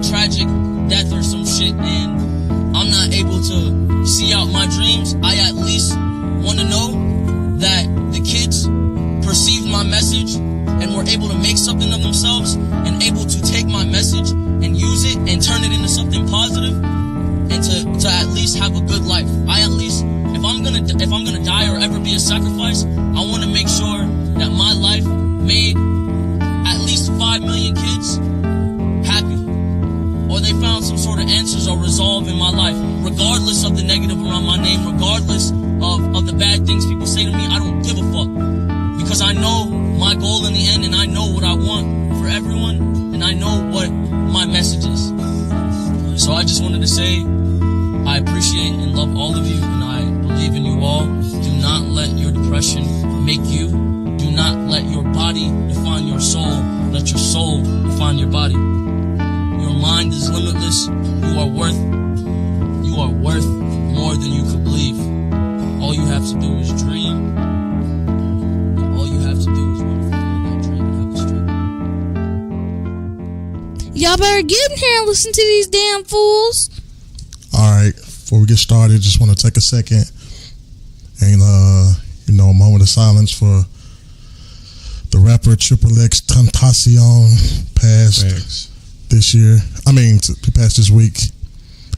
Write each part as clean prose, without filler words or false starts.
tragic death or some shit and I'm not able to see out my dreams, I at least want to know that the kids perceived my message and were able to make something of themselves and able to take my message and use it and turn it into something positive and to at least have a good life. I at least, if I'm gonna die or ever be a sacrifice, I want to make sure that my life made at least 5 million kids happy, or they found some sort of answers or resolve in my life, regardless of the negative around my name, regardless of the bad things people say to me. I don't give a fuck, because I know my goal in the end, and I know what I want for everyone, and I know what my message is. So I just wanted to say I appreciate and love all of you, and I believe in you all. Do not let your depression make you. Do not let your body define your soul. Let your soul define your body. Your mind is limitless. You are worth more than you could believe. All you have to do is dream. All you have to do is want to fulfill that dream and have a struggle. Y'all better get in here and listen to these damn fools. Alright, before we get started, just want to take a second and a moment of silence for the rapper XXXTentacion passed this year. He passed this week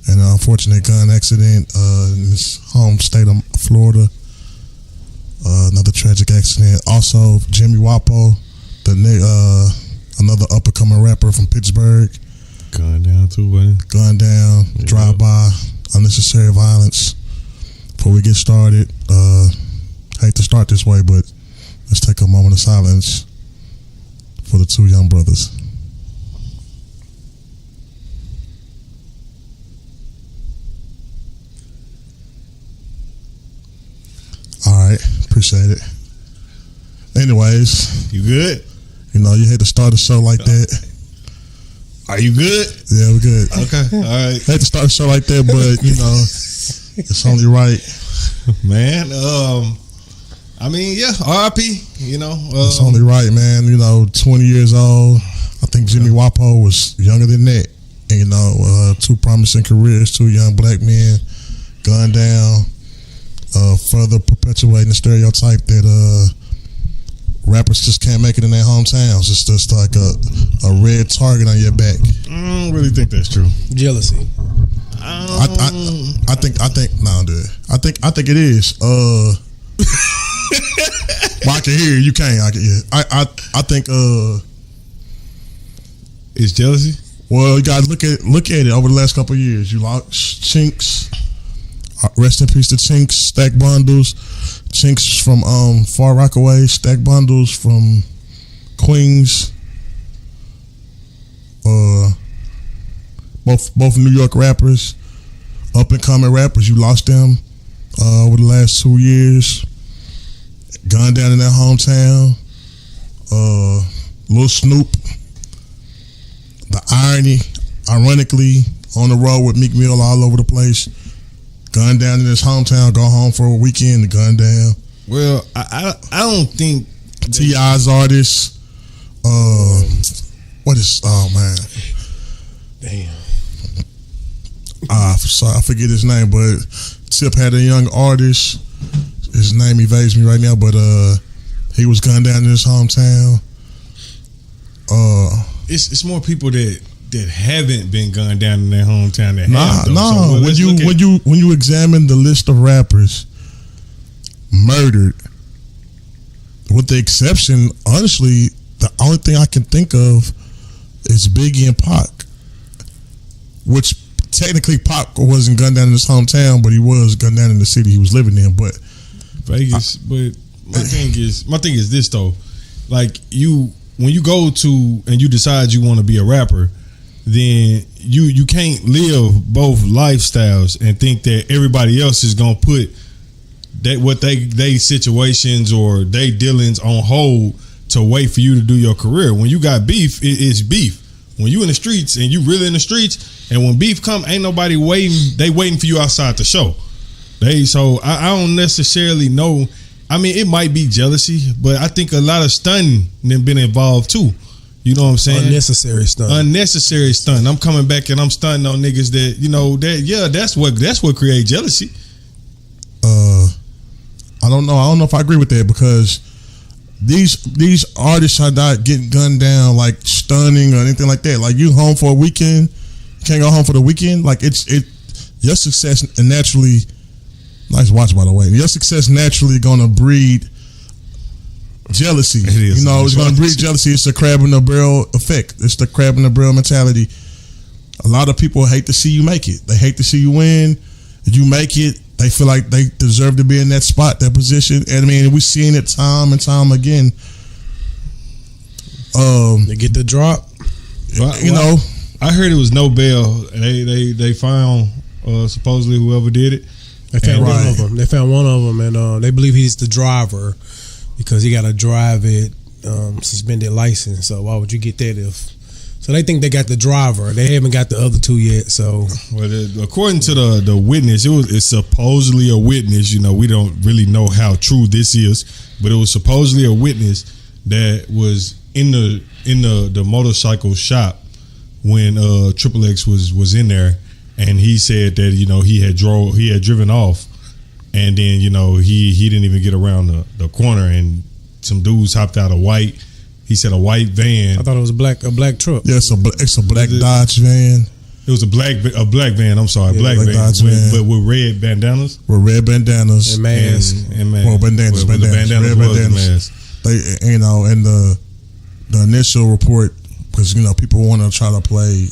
in an unfortunate gun accident in his home state of Florida. Another tragic accident. Also, Jimmy Wapo, another up and coming rapper from Pittsburgh. Gunned down too, buddy. Gunned down, drive-by, unnecessary violence. Before we get started, hate to start this way, but let's take a moment of silence for the two young brothers. Alright, appreciate it. Anyways. You good? You hate to start a show like that. Are you good? Yeah, we're good. Okay, alright. Hate to start a show like that, but, it's only right. Man, RIP, it's only right, man. 20 years old. I think Jimmy Wapo was younger than that. And, two promising careers, two young black men gunned down, further perpetuating the stereotype that rappers just can't make it in their hometowns. It's just like a red target on your back. I don't really think that's true. Jealousy. I think no, dude. I think it is. Well, I can hear you. You can't. I think it's jealousy. Well, you gotta look at it over the last couple of years. You lost Chinks. Rest in peace to Chinks. Stack Bundles. Chinks from Far Rockaway. Stack Bundles from Queens. Both New York rappers, up and coming rappers. You lost them over the last 2 years. Gunned down in their hometown. Lil Snoop. The irony, ironically, on the road with Meek Mill all over the place. Gunned down in his hometown. Go home for a weekend and gunned down. Well, I don't think T.I.'s artist. What is? Oh man. Damn. Sorry, I forget his name, but Tip had a young artist. His name evades me right now, but he was gunned down in his hometown. It's more people that haven't been gunned down in their hometown that have. So when you examine the list of rappers murdered, with the exception, honestly, the only thing I can think of is Biggie and Pac, which technically Pac wasn't gunned down in his hometown, but he was gunned down in the city he was living in. But Vegas. But my thing is this though, like when you go to and you decide you want to be a rapper, then you can't live both lifestyles and think that everybody else is gonna put what they situations or they dealings on hold to wait for you to do your career. When you got beef, it's beef. When you in the streets and you really in the streets, and when beef come, ain't nobody waiting. They waiting for you outside the show. I don't necessarily know. I mean, it might be jealousy, but I think a lot of stunning been involved too. You know what I'm saying? Unnecessary stunt. Unnecessary stunt. I'm coming back and I'm stunting on niggas that that's what creates jealousy. I don't know. I don't know if I agree with that because these artists are not getting gunned down like stunning or anything like that. Like you home for a weekend, you can't go home for the weekend. Like your success naturally. Nice watch, by the way. Your success naturally gonna breed jealousy. It is. It's gonna breed jealousy. It's the crab in the barrel effect. It's the crab in the barrel mentality. A lot of people hate to see you make it. They hate to see you win. If you make it, they feel like they deserve to be in that spot, that position. And I mean, we've seen it time and time again. They get the drop. I heard it was no bail. They found supposedly whoever did it. They found one of them. They found one of them, and they believe he's the driver because he got a drive it suspended license. So why would you get that if? So they think they got the driver. They haven't got the other two yet. So, according to the witness, it's supposedly a witness. We don't really know how true this is, but it was supposedly a witness that was in the motorcycle shop when XXX was in there. And he said that he had driven off, and then he didn't even get around the corner, and some dudes hopped out a white van. I thought it was a black truck. Yeah, it's a black Dodge van. It was a black van. I'm sorry, black van, Dodge van. But with red bandanas. With red bandanas and masks. And masks. Well, bandanas. Red bandanas. They, and the initial report, because people want to try to play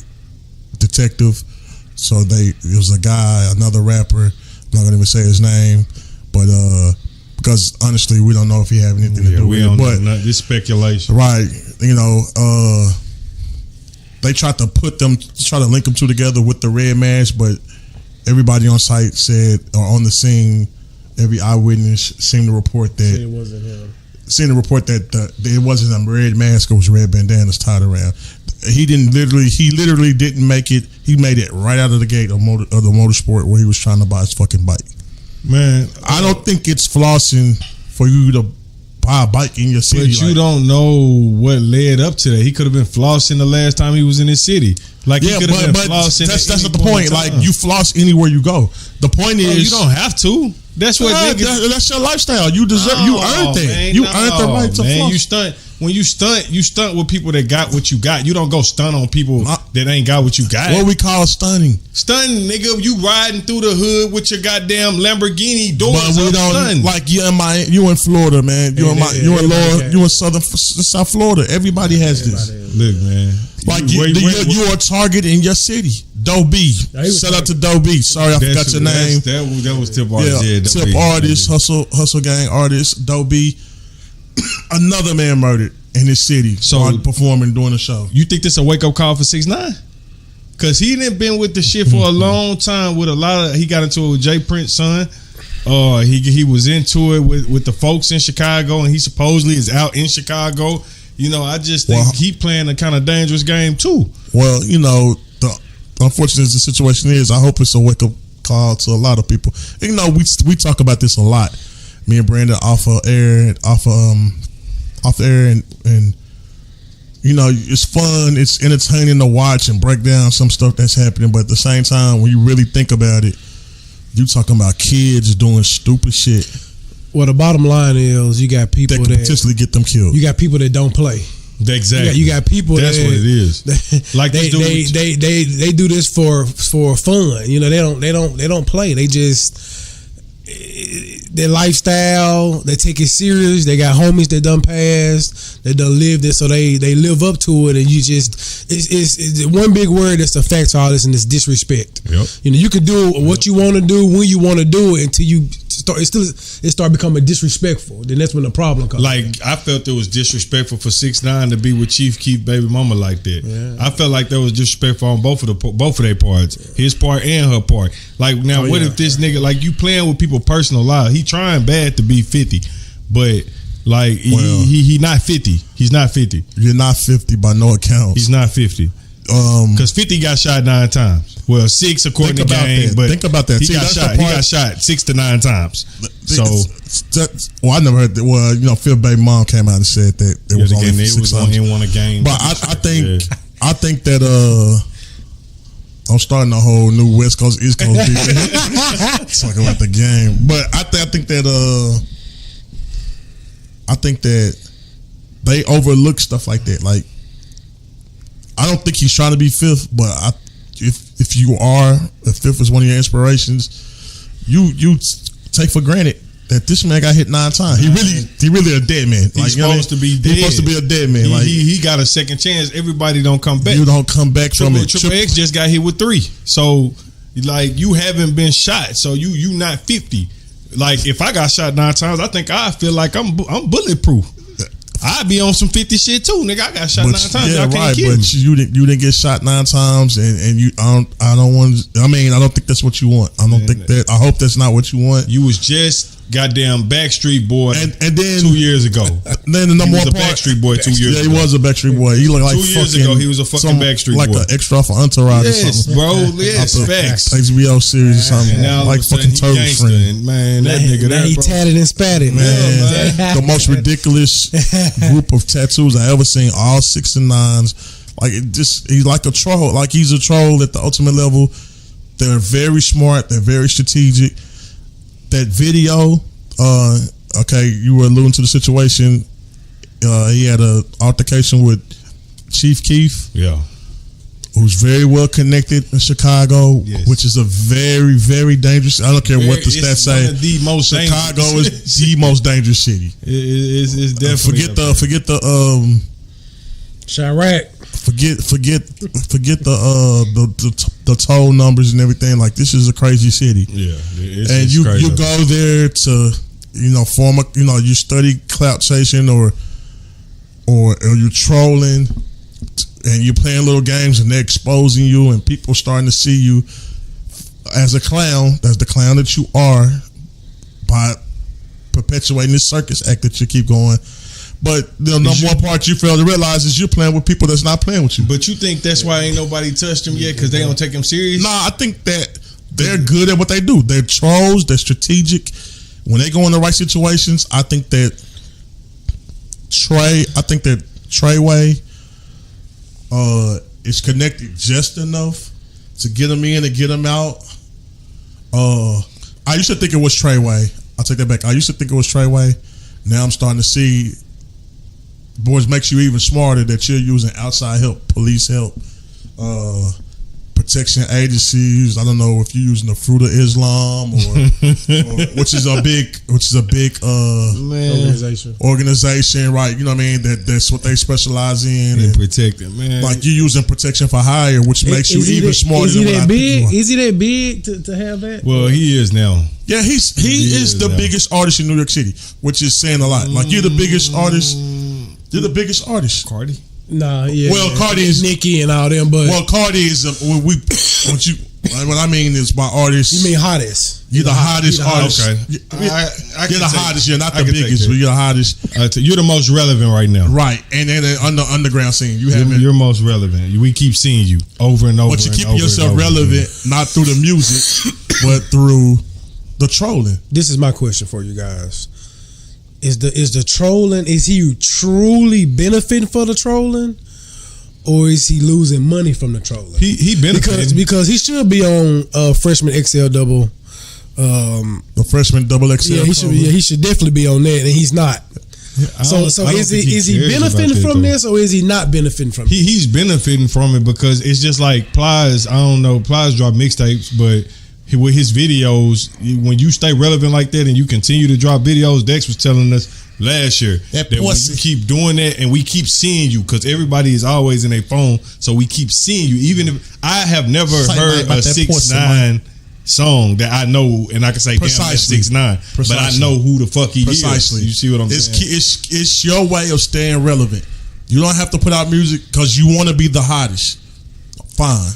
detective. So it was a guy, another rapper. I'm not gonna even say his name, but because honestly, we don't know if he had anything to do with it. But this speculation, right? They tried to link them two together with the red mask, but everybody on site said, or on the scene, every eyewitness seemed to report that it wasn't him. Seemed to report that it wasn't a red mask; it was red bandanas tied around. He literally didn't make it. He made it right out of the gate of the motorsport where he was trying to buy his fucking bike. Man, I don't think it's flossing for you to buy a bike in your city. But you don't know what led up to that. He could have been flossing the last time he was in his city. Like he could have been flossing. That's not the point. Like you floss anywhere you go. The point is you don't have to. That's what that's your lifestyle. You deserve. You earned it. Man, you earned the right to floss. You stunt. When you stunt with people that got what you got. You don't go stunt on people that ain't got what you got. What we call stunning. Stunning, nigga. You riding through the hood with your goddamn Lamborghini doors. But we don't stunning. Like you in Florida, man. You in South Florida. Everybody has this. Look, man. Like you are a target in your city. Doe B. Shout out to Doe B. Sorry, I forgot your name. That was Tip Artist. Yeah, Tip Artist, Hustle Gang Artist, Doe B. Another man murdered in his city. So performing doing a show. You think this a wake up call for 6ix9ine? Cause he didn't been with the shit for a long time. With a lot of he got into it with Jay Prince's son. He was into it with the folks in Chicago, and he supposedly is out in Chicago. I just think he playing a kind of dangerous game too. Well, the unfortunate the situation is, I hope it's a wake up call to a lot of people. We talk about this a lot. Me and Brandon off air, and it's fun, it's entertaining to watch and break down some stuff that's happening. But at the same time, when you really think about it, you talking about kids doing stupid shit. Well, the bottom line is, you got people that potentially get them killed. You got people that don't play. Exactly. You got people. That's what it is. Like they do this for fun. They don't play. They just their lifestyle. They take it serious. They got homies that done passed. They done lived it, so they live up to it. And you just it's one big word that's affects all this, and it's disrespect. Yep. You can do what you want to do when you want to do it until you start becoming disrespectful. Then that's when the problem comes. Like I felt it was disrespectful for 6ix9ine to be with Chief Keef baby mama like that. Yeah. I felt like that was disrespectful on both of their parts, his part and her part. Like now, what if this nigga, like, you playing with people's personal lives? He trying bad to be 50, but like he not 50. He's not 50. You're not 50 by no account. He's not 50. Because 50 got shot 9 times. Well, 6 according to game, but think about that. He got shot. He got shot 6 to 9 times. So, well, I never heard that. Well, Phil Baby mom came out and said that it was only 6 times. He won a game. But I think that I'm starting a whole new West Coast East Coast defense. Talking about the game, but I think that they overlook stuff like that. Like, I don't think he's trying to be fifth, but if you are, if fifth is one of your inspirations, you take for granted that this man got hit 9 times. He really a dead man. He's supposed to be dead. He's supposed to be a dead man. He got a second chance. Everybody don't come back. You don't come back from it. Triple X just got hit with 3. So, like, you haven't been shot. So you not 50. Like, if I got shot 9 times, I think I feel like I'm bulletproof. I'd be on some 50 shit too, nigga. I got shot 9 times. Yeah, y'all can't kill but me. you didn't get shot 9 times, and you I don't think that's what you want. I don't think that. I hope that's not what you want. You was just goddamn Backstreet Boy, and then 2 years ago. Then the number he was one a part, Backstreet Boy 2 years ago. Yeah, he was a Backstreet Boy. He looked like 2 years ago. He was a fucking Backstreet like Boy, like an extra for Entourage or something. Bro. Yes, facts. HBO series or something. Now, like fucking Turtle Friend. Man, that nigga now there, he bro. tatted and spatted, Man, the most ridiculous group of tattoos I ever seen. All 6 and 9s. Like, he's like a troll. Like, he's a troll at the ultimate level. They're very smart. They're very strategic. That video, okay, you were alluding to the situation. He had an altercation with Chief Keef. Yeah. Who's very well connected in Chicago, yes. which is a very, very dangerous. I don't care what the stats say. The most Chicago is the most dangerous city. It's definitely forget the Chirac. Forget the toll numbers and everything. Like, this is a crazy city. Yeah, and you go there to form a you study clout chasing or you're trolling. And you're playing little games, and they're exposing you, and people starting to see you as a clown, as the clown that you are, by perpetuating this circus act that you keep going. But the number one part you fail to realize is you're playing with people that's not playing with you. But you think that's why ain't nobody touched him yet, because they don't take him serious? Nah, I think that they're good at what they do. They're trolls. They're strategic. When they go in the right situations, I think that Treyway is connected just enough to get him in and get him out. I used to think it was Treyway. I'll take that back. I used to think it was Treyway. Now I'm starting to see, boys, makes you even smarter that you're using outside help, police help, protection agencies. I don't know if you're using the Fruit of Islam or which is a big organization, right? You know what I mean? That's what they specialize in. And protecting, man. Like, you're using protection for hire, which makes you even smarter. Is he that big? Is he that big to have that? Well, he is now. Yeah, he is the biggest artist in New York City, which is saying a lot. Like, you're the biggest artist. You're the biggest artist. Cardi. Nah, yeah. Well, Cardi is Nicki and all them, but Cardi is what I mean is my artist. You mean hottest? You're the hottest artist. Okay, you're the hottest. You're not the biggest, but you're the hottest. You're the most relevant right now, right? And then on the underground scene, you're most relevant. We keep seeing you over and over. But you keep yourself relevant, not through the music, but through the trolling. This is my question for you guys. Is the trolling, is he truly benefiting for the trolling, or is he losing money from the trolling? He benefiting because he should be on freshman XL double. The freshman double XL. Yeah, he should definitely be on that, and he's not. So is he benefiting from this, or is he not benefiting from it? He's benefiting from it because it's just like Plies. I don't know. Plies drop mixtapes, but with his videos, when you stay relevant like that and you continue to drop videos, Dex was telling us last year that when you keep doing that and we keep seeing you, because everybody is always in their phone, so we keep seeing you. Even if I have never heard a 6ix9ine song that I know and I can say, damn, that's 6ix9ine, but I know who the fuck he is. You see what I'm saying? It's your way of staying relevant. You don't have to put out music because you want to be the hottest. Fine.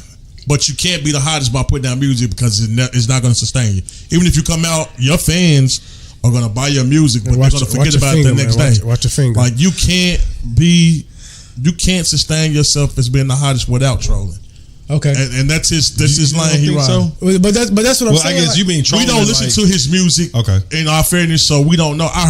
But you can't be the hottest by putting out music because it's not going to sustain you. Even if you come out, your fans are going to buy your music, but they're going to forget about it the next day. Watch your finger. Like, you can't sustain yourself as being the hottest without trolling. Okay, and that's his lane. He rides. so? but that's what I'm saying. I guess you mean We trolling. don't listen to his music. Okay. In our fairness, so we don't know. I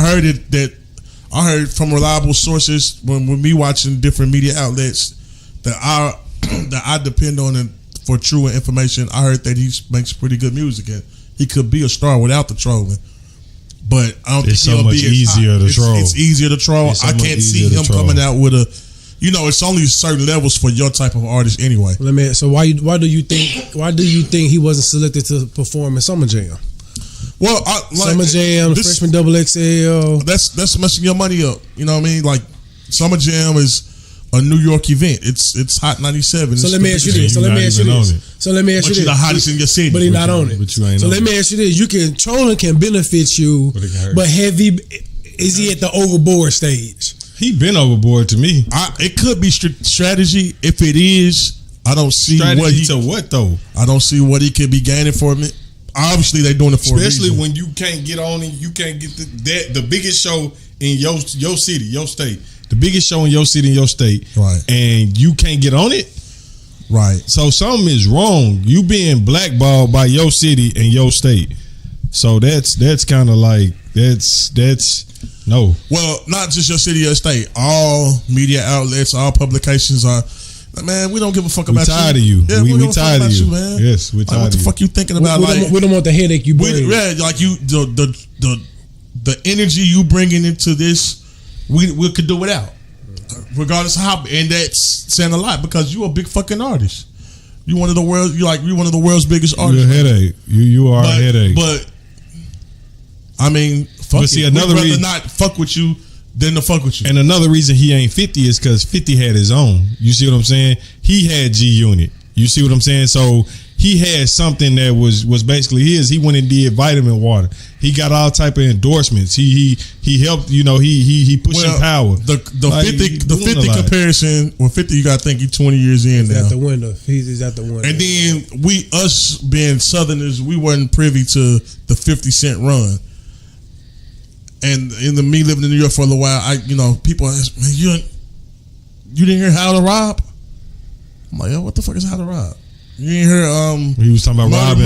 heard from reliable sources when me watching different media outlets that I depend on and for true information. I heard that he makes pretty good music and he could be a star without the trolling. But I don't It's think so he'll much be as easier hot. to troll. It's easier to troll. It's so I much can't see easier to him troll. coming out with a. It's only certain levels for your type of artist anyway. So why do you think he wasn't selected to perform in Summer Jam? Well, Summer Jam, the freshman XXXL. That's messing your money up. You know what I mean? Like Summer Jam is a New York event. It's Hot 97. So It's let me the ask you biggest- this. But you're the hottest in your city. But he's not on it. But you ain't so on let me ask you this: trolling can benefit you, But it can hurt. but heavy. Is he at the overboard stage? He been overboard to me. It could be strategy. If it is, I don't see Strategy to what though? I don't see what he could be gaining from it. Obviously, they're doing it for Especially a reason. when you can't get on and you can't get the biggest show in your city, your state. The biggest show in your city and your state. Right. And you can't get on it. Right. So something is wrong. You being blackballed by your city and your state. So that's kind of like that's no. Well, not just your city or state. All media outlets, all publications are. Man, we don't give a fuck about you. We tired of you. Yeah, we don't give a fuck tired of about you, man. Yes, we tired What the of fuck you thinking about? We don't want the headache you bring. Like you, the energy you bringing into this, we could do without, regardless of how. And that's saying a lot because you a big fucking artist. You one of the world. You one of the world's biggest you. artists. You're a headache. You are a headache. But I mean, fuck But see, it. another We'd rather reason- not fuck with you than to fuck with you. And another reason he ain't 50 is because 50 had his own. You see what I'm saying? He had G Unit. You see what I'm saying? So he had something that was basically his. He went and did vitamin water. He got all type of endorsements. He helped. He pushing power. The Like, 50 he the doing 50 a lot. comparison. Well, 50 you got to think he's 20 years in He's now. at the window. He's at the window. And then us being Southerners, we weren't privy to the 50 Cent run. And me living in New York for a little while, people ask, man, you didn't hear How to Rob? I'm like, yo, what the fuck is How to Rob? You didn't hear He was talking about robbing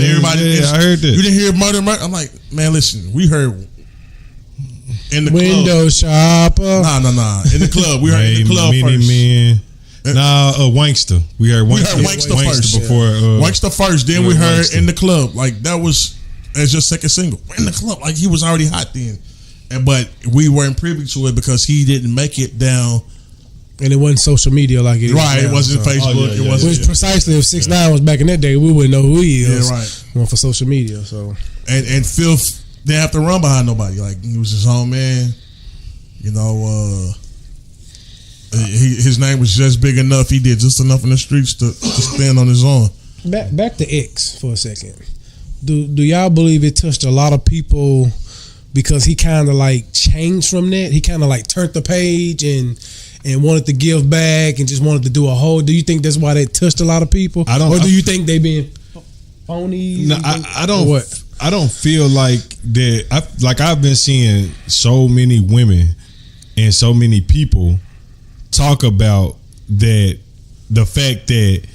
everybody. Yeah, I heard that. You didn't hear murder. I'm like, man, listen, we heard in the window club. shopper. Nah. In the club, we heard in the club first. Man. Wankster. We heard Wankster first. before. Wankster first. Then we heard Wankster. In the Club. Like that was as your second single. In the Club. Like he was already hot then. But we weren't privy to it because he didn't make it down. And it wasn't social media like it is Right. now, It wasn't so. Facebook. It wasn't. Which precisely if 6ix9ine was back in that day, we wouldn't know who he is. Yeah, right. Went for social media. So And Phil didn't have to run behind nobody. Like he was his own man. His name was just big enough. He did just enough in the streets to stand on his own. back to X for a second. Do y'all believe it touched a lot of people because he kind of like changed from that? He kind of like turned the page and wanted to give back and just wanted to do a whole. Do you think that's why that touched a lot of people? Or do you think they been phonies? No, I don't. What? I don't feel like that. I've been seeing so many women and so many people talk about that. The fact that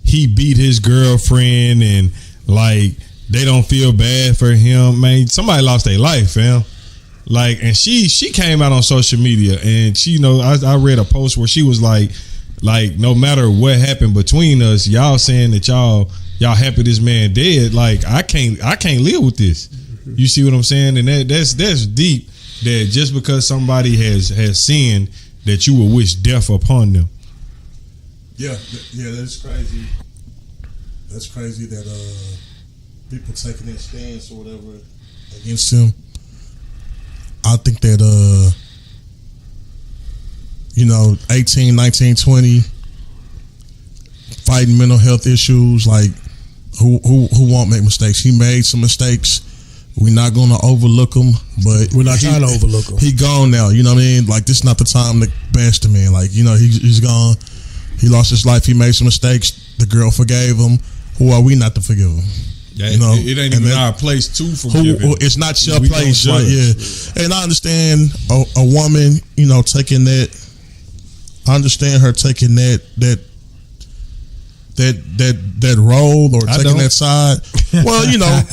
he beat his girlfriend and like they don't feel bad for him. Man, somebody lost their life, fam. And she came out on social media and she, I read a post where she was like no matter what happened between us, y'all saying that y'all happy this man dead. Like I can't live with this. You see what I'm saying? And that's deep. That just because somebody has sinned, that you will wish death upon them. Yeah, that's crazy. That's crazy that people taking that stance or whatever against him. I think that 18, 19, 20 fighting mental health issues, like who won't make mistakes? He made some mistakes. We're not gonna overlook him, but We're not trying to overlook him. He gone now. You know what I mean? Like this is not the time to bash the man. Like he's gone. He lost his life. He made some mistakes. The girl forgave him. Who are we not to forgive him? It ain't even our place to forgive him. It's not your We place, don't right? judge. Yeah. And I understand a woman, taking that. I understand her taking that that role or taking that side. Well, you know,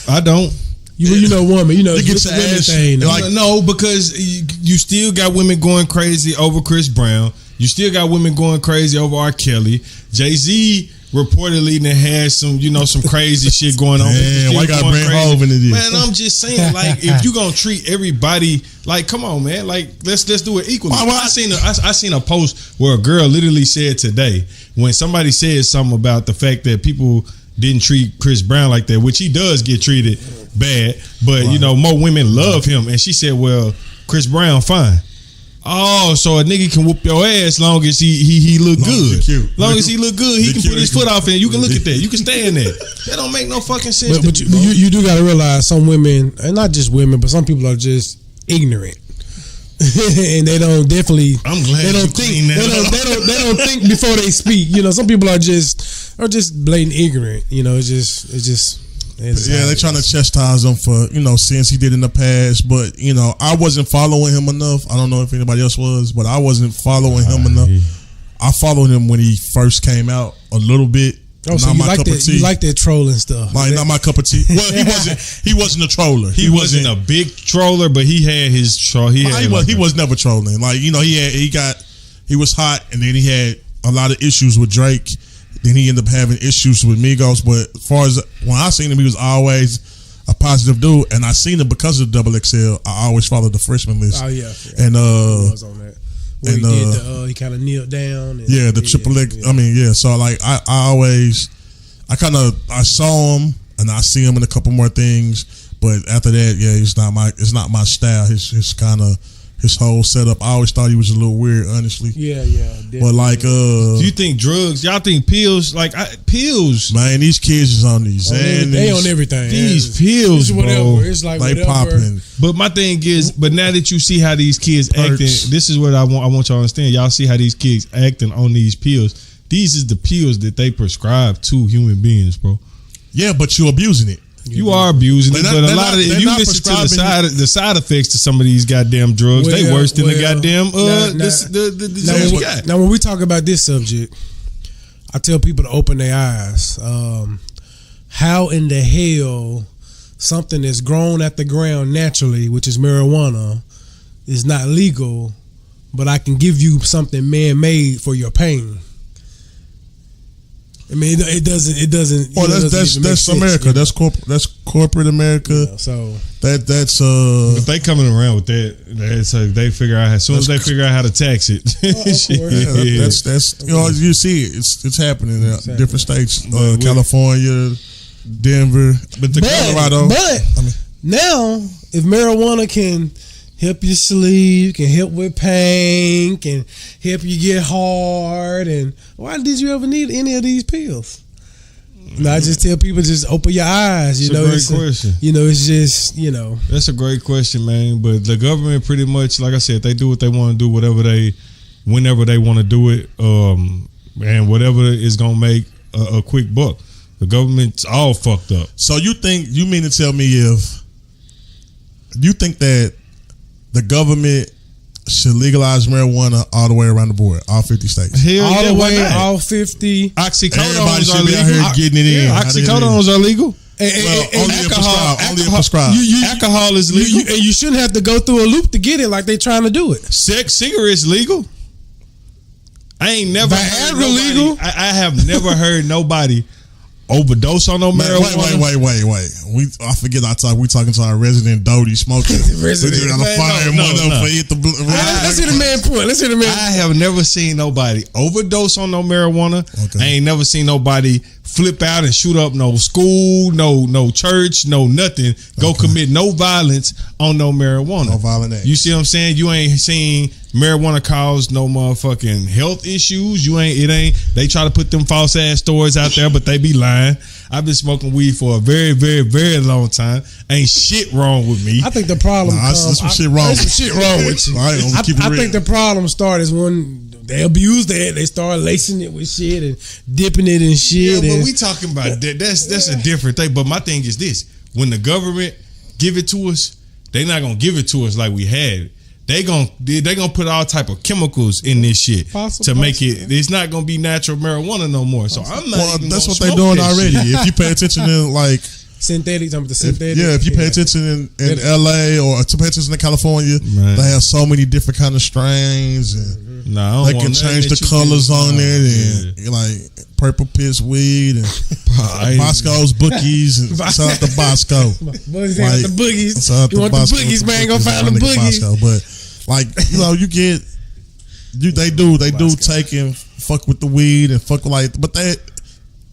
I don't. You know, woman. You know, They get it's a your women ass, thing. like- No, because you still got women going crazy over Chris Brown. You still got women going crazy over R. Kelly. Jay-Z reportedly had some, some crazy shit going on. Man, why you gotta bring Hov into this? Man, I'm just saying, like, if you gonna treat everybody like, come on, man, like, let's do it equally. I seen a post where a girl literally said today, when somebody said something about the fact that people didn't treat Chris Brown like that, which he does get treated bad, but more women love him, and she said, well, Chris Brown fine. Oh, so a nigga can whoop your ass long as he look good. Long as he look good, he can put his foot off and you can look at that. You can stand there. That don't make no fucking sense. But you do got to realize some women, and not just women, but some people are just ignorant. And they don't definitely. I'm glad they don't think. They don't think before they speak. Some people are just blatant ignorant. It's just. They're trying to chastise him for sins he did in the past, but I wasn't following him enough. I don't know if anybody else was, but I wasn't following him enough. I followed him when he first came out a little bit. Oh, so you like that trolling stuff? Like, not my cup of tea. Well, he wasn't a troller. He wasn't a big troller, but he had his troll. He was never trolling. Like, he was hot, and then he had a lot of issues with Drake. Then he ended up having issues with Migos. But as far as when I seen him, he was always a positive dude, and I seen him because of Double XL. I always followed the freshman list. Oh yeah. And I was on that. Where he kind of kneeled down. And, the triple X. Yeah. I mean, so like I saw him, and I see him in a couple more things, but after that, it's not my style. His whole setup, I always thought he was a little weird, honestly. Yeah. But like, do you think drugs? Y'all think pills? Like pills? Man, these kids is on these. They on everything. These pills, bro. Whatever. It's like they whatever. popping. But my thing is, but now that you see how these kids acting, this is what I want y'all to understand. Y'all see how these kids acting on these pills. These is the pills that they prescribe to human beings, bro. Yeah, but you're abusing it. You are abusing it, but a lot of if you listen to the side effects to some of these goddamn drugs, they worse than the goddamn the disease we got. Now, when we talk about this subject, I tell people to open their eyes. How in the hell something that's grown at the ground naturally, which is marijuana, is not legal, but I can give you something man-made for your pain? I mean, it doesn't. Well, that's America. That's corporate America. Yeah, so that's. But they coming around with that. They figure out as soon as they figure out how to tax it. That's you see it. It's happening in different states. California, Denver, but Colorado. But now, if marijuana can help you sleep, can help with pain, can help you get hard, and why did you ever need any of these pills? I just tell people, just open your eyes. It's a great question. It's just That's a great question, man. But the government pretty much, like I said, they do what they want to do, whenever they want to do it, and whatever is gonna make a quick buck. The government's all fucked up. So you mean to tell me if you think that the government should legalize marijuana all the way around the board, all 50 states? All the way, all 50. Oxycodones are legal. Out here getting it in. Oxycodones are legal. Only if prescribed. Alcohol is legal, and you shouldn't have to go through a loop to get it like they trying to do it. Cigarettes legal. I ain't never heard nobody, legal. I have never heard nobody overdose on no marijuana. Wait. I forget we talking to our resident Doty smoker. Let's hear the man point. I have never seen nobody overdose on no marijuana. Okay. I ain't never seen nobody flip out and shoot up no school, no church, no nothing. Go commit no violence on no marijuana. No violent acts. You see what I'm saying? You ain't seen marijuana cause no motherfucking health issues. They try to put them false ass stories out there, but they be lying. I've been smoking weed for a very, very, very long time. Ain't shit wrong with me. I think the problem there's some shit wrong. There's some shit wrong with you. I think the problem started when they abuse that. They start lacing it with shit and dipping it in shit. Yeah, but we talking about that. That's a different thing. But my thing is this: when the government give it to us, they not gonna give it to us like we had it. they gonna put all type of chemicals in this shit to make it. It's not gonna be natural marijuana no more. So I'm not. Well, that's what they're doing already. If you pay attention to like synthetic, some of the synthetic. If you pay attention in LA or to pay attention in California, they have so many different kind of strains and they can change the colors on it and like purple piss weed and Bosco's bookies and shout out to Bosco. The boogies. You want the boogies, man? Go find the boogies. But like you get they do take and fuck with the weed and fuck with but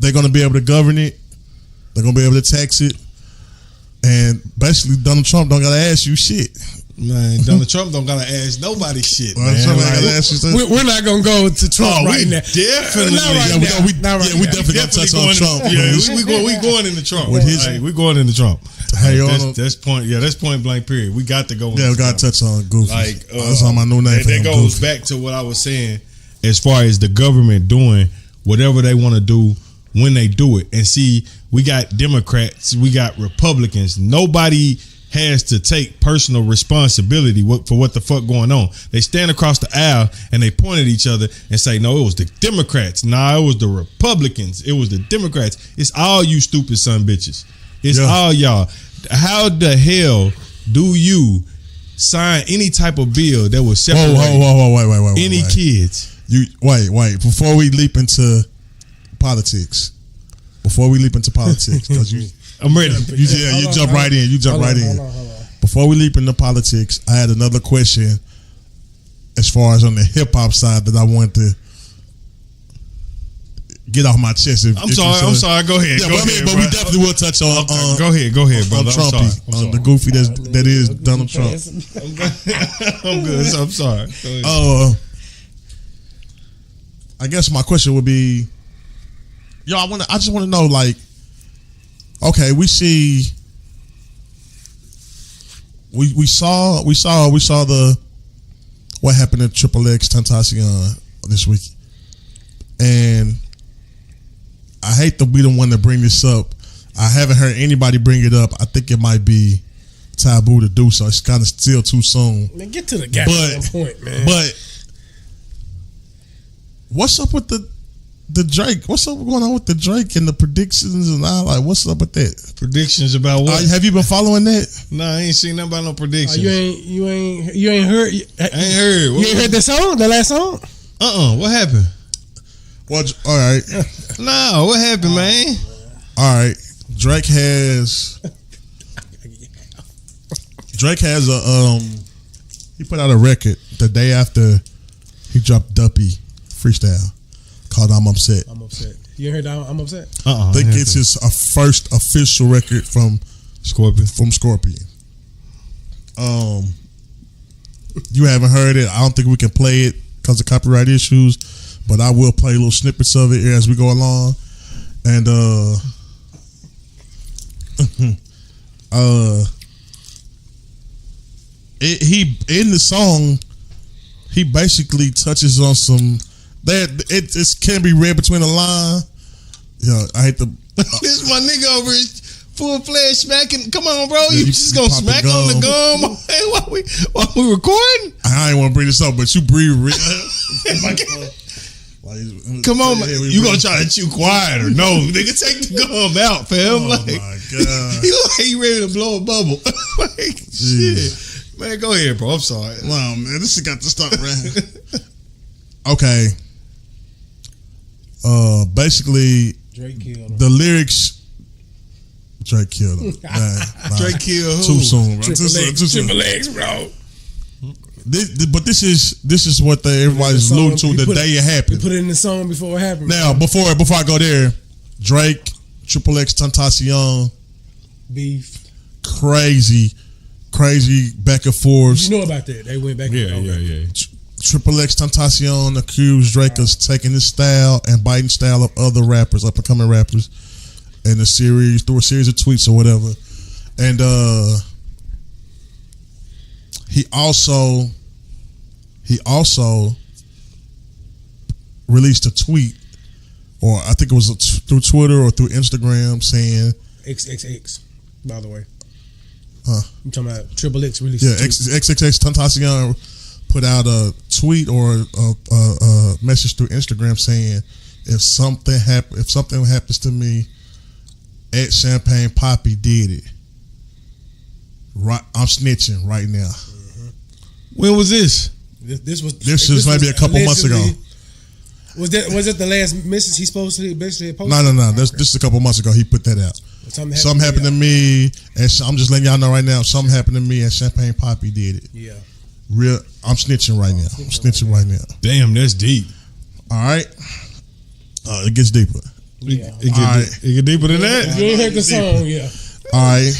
they're gonna be able to govern it. They're gonna be able to tax it, and basically Donald Trump don't gotta ask you shit. Man, Donald Trump don't gotta ask nobody shit. Man. We're not gonna go to Trump right now. Definitely, we definitely gonna touch on Trump. We going into Trump. We going into Trump. Hey, that's point. Yeah, that's point blank. Period. We got to go. Yeah, we got to touch on Goofy. That's on my new name. That goes back to what I was saying as far as the government doing whatever they want to do when they do it. And see, we got Democrats, we got Republicans. Nobody has to take personal responsibility for what the fuck going on. They stand across the aisle and they point at each other and say, no, it was the Democrats. Nah, it was the Republicans. It was the Democrats. It's all you stupid son bitches. It's all y'all. How the hell do you sign any type of bill that will separate any kids? You wait. Before we leap into politics, because I'm ready. You jump right in. Hold on. Before we leap into politics, I had another question as far as on the hip hop side that I wanted to get off my chest. I'm sorry. Go ahead. But we definitely will touch on. Go ahead, brother. On Trumpy, on the goofy that is Donald Trump. I'm good. So I'm sorry. I guess my question would be, I just want to know, like, okay, we saw the what happened at XXXTentacion this week, and I hate to be the one to bring this up. I haven't heard anybody bring it up. I think it might be taboo to do so. It's kind of still too soon. Man, get to the goddamn point, man. But what's up with the Drake? What's up going on with the Drake and the predictions and all? Like, what's up with that? Predictions about what? Have you been following that? Nah, I ain't seen nothing about no predictions. You ain't heard. I ain't heard. You ain't heard the song, the last song? What happened? Well, all right. No, what happened, man? All right, Drake has he put out a record the day after he dropped Duppy freestyle called "I'm Upset." You heard that? I'm upset. I think it's his first official record from Scorpion. You haven't heard it. I don't think we can play it because of copyright issues, but I will play little snippets of it as we go along. And he in the song, he basically touches on some that it can be read between the line. Yeah, I hate to. This my nigga over here, full-fledged smacking. Come on, bro, you just gonna smack on the gum while we recording? I ain't want to bring this up, but you breathe real. Come on, man. You gonna try to chew quiet or no? Nigga, take the gum out, fam. Oh my god, you ready to blow a bubble? Like, shit, man. Go ahead, bro. I'm sorry. Wow, man, this shit got to stop, man. Okay. Basically, Drake killed him. The lyrics. Drake killed him. Drake killed who? Too soon, bro. Triple X, bro. But this is what everybody's alluding to the day it happened. We put it in the song before it happened. Now, before I go there, Drake, XXXTentacion, beef, crazy back and forth. You know about that? They went back. Yeah. XXXTentacion accused Drake of taking his style and biting style of other rappers, up and coming rappers, in a series through a series of tweets or whatever, and he also released a tweet, or I think it was through Twitter or through Instagram, saying XXX. By the way, You talking about Triple X released? Yeah, XXXTentacion put out a tweet or a message through Instagram saying, if something happens to me, at Champagne Poppy did it. Right, I'm snitching right now. When was this? This was maybe a couple months ago. Was it the last message he supposed to basically post? No. This is a couple months ago. He put that out. Something happened to me, and I'm just letting y'all know right now. Something happened to me, and Champagne Poppy did it. Yeah. I'm snitching right now. I'm snitching right now. Damn, that's deep. All right. It gets deeper. Yeah. It get deeper than that. You ain't heard the song, yeah. All right.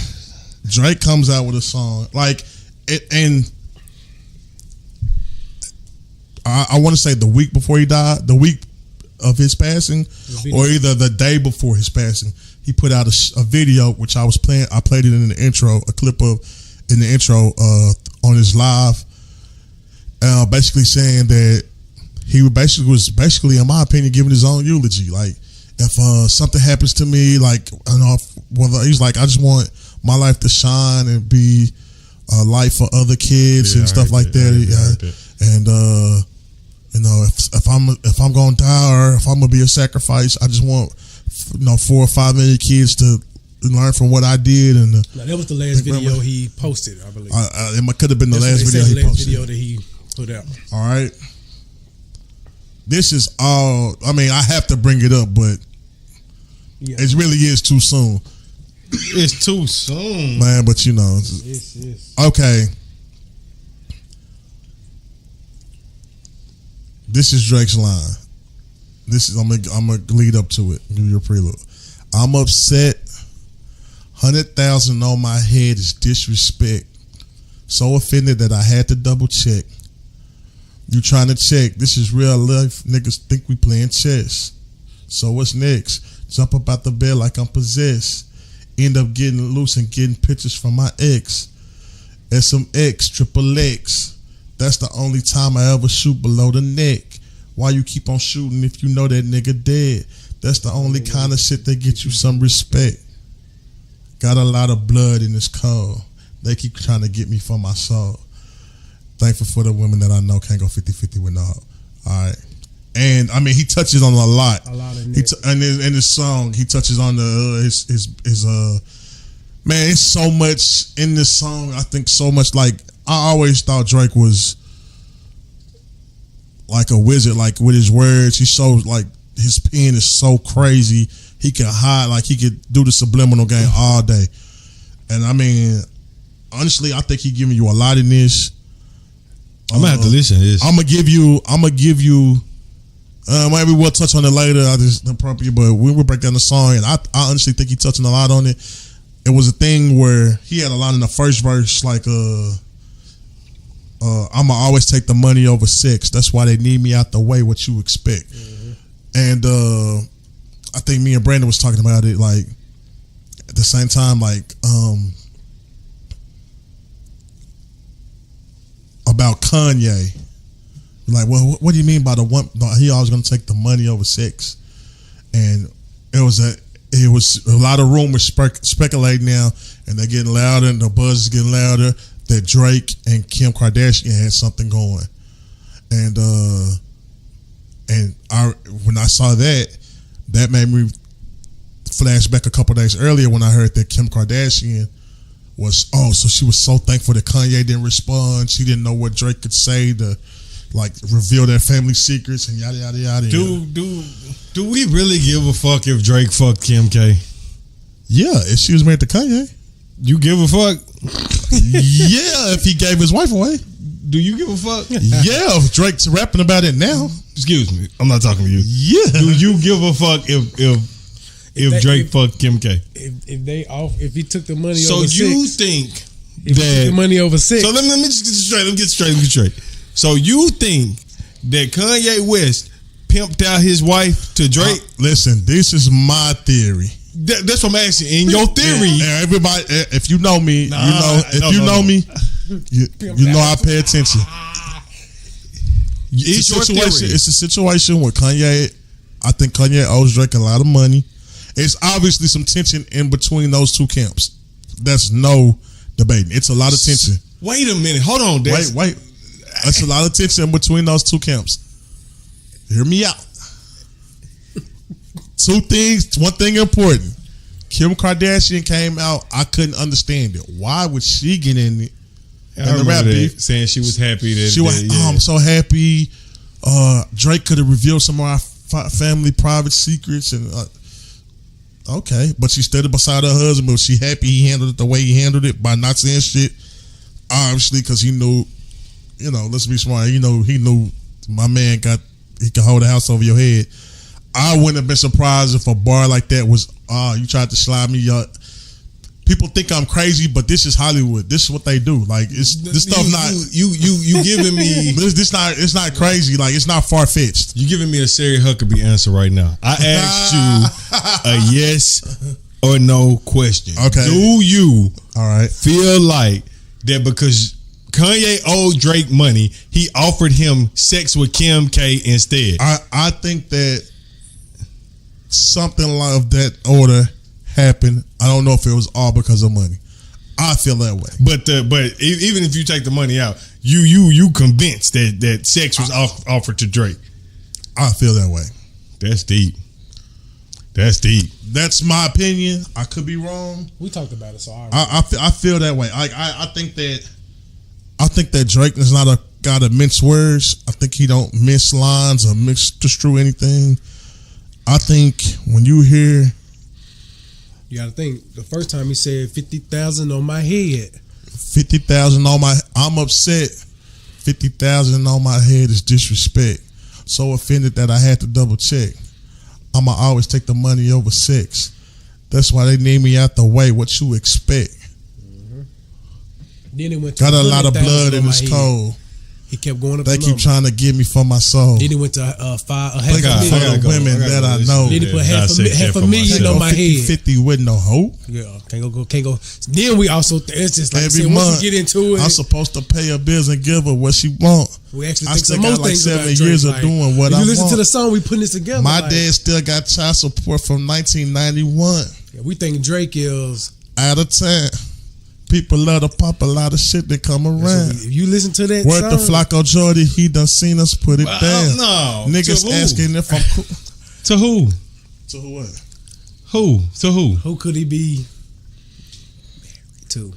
Drake comes out with a song like it, and I want to say the week before he died, the week of his passing, or either the day before his passing, he put out a video which I was playing. I played it in the intro, a clip of in the intro on his live, basically saying that he was in my opinion giving his own eulogy. Like if something happens to me, like he's like, I just want my life to shine and be a life for other kids and stuff like that. And if I'm gonna die or if I'm gonna be a sacrifice, I just want 4 or 5 million kids to learn from what I did. And that was the last video he posted, I believe. It could have been the last video he posted. Video that he put out. All right. This is all. I mean, I have to bring it up, but it really is too soon. It's too soon, man. But okay. This is Drake's line. I'm gonna lead up to it. Give you a prelude. I'm upset. 100,000 on my head is disrespect. So offended that I had to double check. You trying to check? This is real life. Niggas think we playing chess. So what's next? Jump up out the bed like I'm possessed. End up getting loose and getting pictures from my ex. SMX, triple X. That's the only time I ever shoot below the neck. Why you keep on shooting if you know that nigga dead? That's the only kind of shit that get you some respect. Got a lot of blood in this cold. They keep trying to get me for my soul. Thankful for the women that I know can't go 50-50 with no hoe. All right. And I mean, he touches on a lot. A lot of and in his song, he touches on his man. It's so much in this song. I think so much. Like I always thought Drake was like a wizard. Like with his words, he shows like his pen is so crazy. He can hide, like he could do the subliminal game all day. And I mean, honestly, I think he giving you a lot in this. I'm gonna have to listen to this. I'm gonna give you. Maybe we'll touch on it later. I just appropriate, but we will break down the song, and I honestly think he touching a lot on it. It was a thing where he had a line in the first verse, like I'ma always take the money over sex. That's why they need me out the way. What you expect? Mm-hmm. And I think me and Brandon was talking about it, like at the same time, like about Kanye. Like, well, what do you mean by the one? He always gonna take the money over sex, and it was a lot of rumors speculating now, and they're getting louder, and the buzz is getting louder that Drake and Kim Kardashian had something going, and when I saw that made me flash back a couple days earlier when I heard that Kim Kardashian was so she was so thankful that Kanye didn't respond. She didn't know what Drake could say to like reveal their family secrets and yada yada yada. Do we really give a fuck if Drake fucked Kim K? Yeah, if she was married to Kanye. You give a fuck? Yeah, if he gave his wife away. Do you give a fuck? Yeah, if Drake's rapping about it now. Excuse me, I'm not talking to you. Yeah. Do you give a fuck if Drake fucked Kim K? If he took the money so over you six. think if that he took the money over six. So let me just get straight. So you think that Kanye West pimped out his wife to Drake? Listen, this is my theory. That's what I'm asking. In your theory, everybody, if you know me, you know I pay attention. It's a situation where Kanye. I think Kanye owes Drake a lot of money. It's obviously some tension in between those two camps. That's no debating. It's a lot of tension. Wait a minute. Hold on, Dex. Wait. That's a lot of tension between those two camps. Hear me out. Two things. One thing important. Kim Kardashian came out. I couldn't understand it. Why would she get in it? I remember that, saying she was happy that she was. I'm so happy. Drake could have revealed some of our family private secrets, and okay, but she stood beside her husband. But she happy he handled it the way he handled it by not saying shit. Obviously, because he knew, let's be smart. He knew my man he could hold a house over your head. I wouldn't have been surprised if a bar like that was, you tried to slide me up. People think I'm crazy, but this is Hollywood. This is what they do. Like, it's this stuff you giving me it's not crazy. Like, it's not far fetched. You giving me a Sarah Huckabee answer right now. I asked you a yes or no question. Okay. Do you feel like that because Kanye owed Drake money, he offered him sex with Kim K instead? I think that something of that order happened. I don't know if it was all because of money. I feel that way. But even if you take the money out, you convinced that sex was offered to Drake. I feel that way. That's deep. That's my opinion. I could be wrong. We talked about it, so I feel that way. I think that Drake is not a guy to mince words. I think he don't mince lines or misconstrue anything. I think when you hear, you got to think the first time he said 50,000 on my head. 50,000 on my. I'm upset. 50,000 on my head is disrespect. So offended that I had to double check. I'ma always take the money over sex. That's why they need me out the way. What you expect? Mm-hmm. Then it went to got a lot of blood in his cold. He kept going up. They keep trying to get me for my soul. Then he went to half a million women that I know. Then he put half a million on my head. 50 with no hope. Yeah, can't go. Then we also it's just like every month once we get into it, I'm supposed to pay her bills and give her what she want. We actually I think still some got more like things 7 about years Drake, of doing what I want. You listen to the song, we putting this together. My dad still got child support from 1991. Yeah, we think Drake is out of time. People love to pop a lot of shit that come around. If you listen to that Word song, to Flacco Jordy, he done seen us put it down. No. Niggas asking if I'm cool. To who? To who what? Who? To who? Who could he be married to?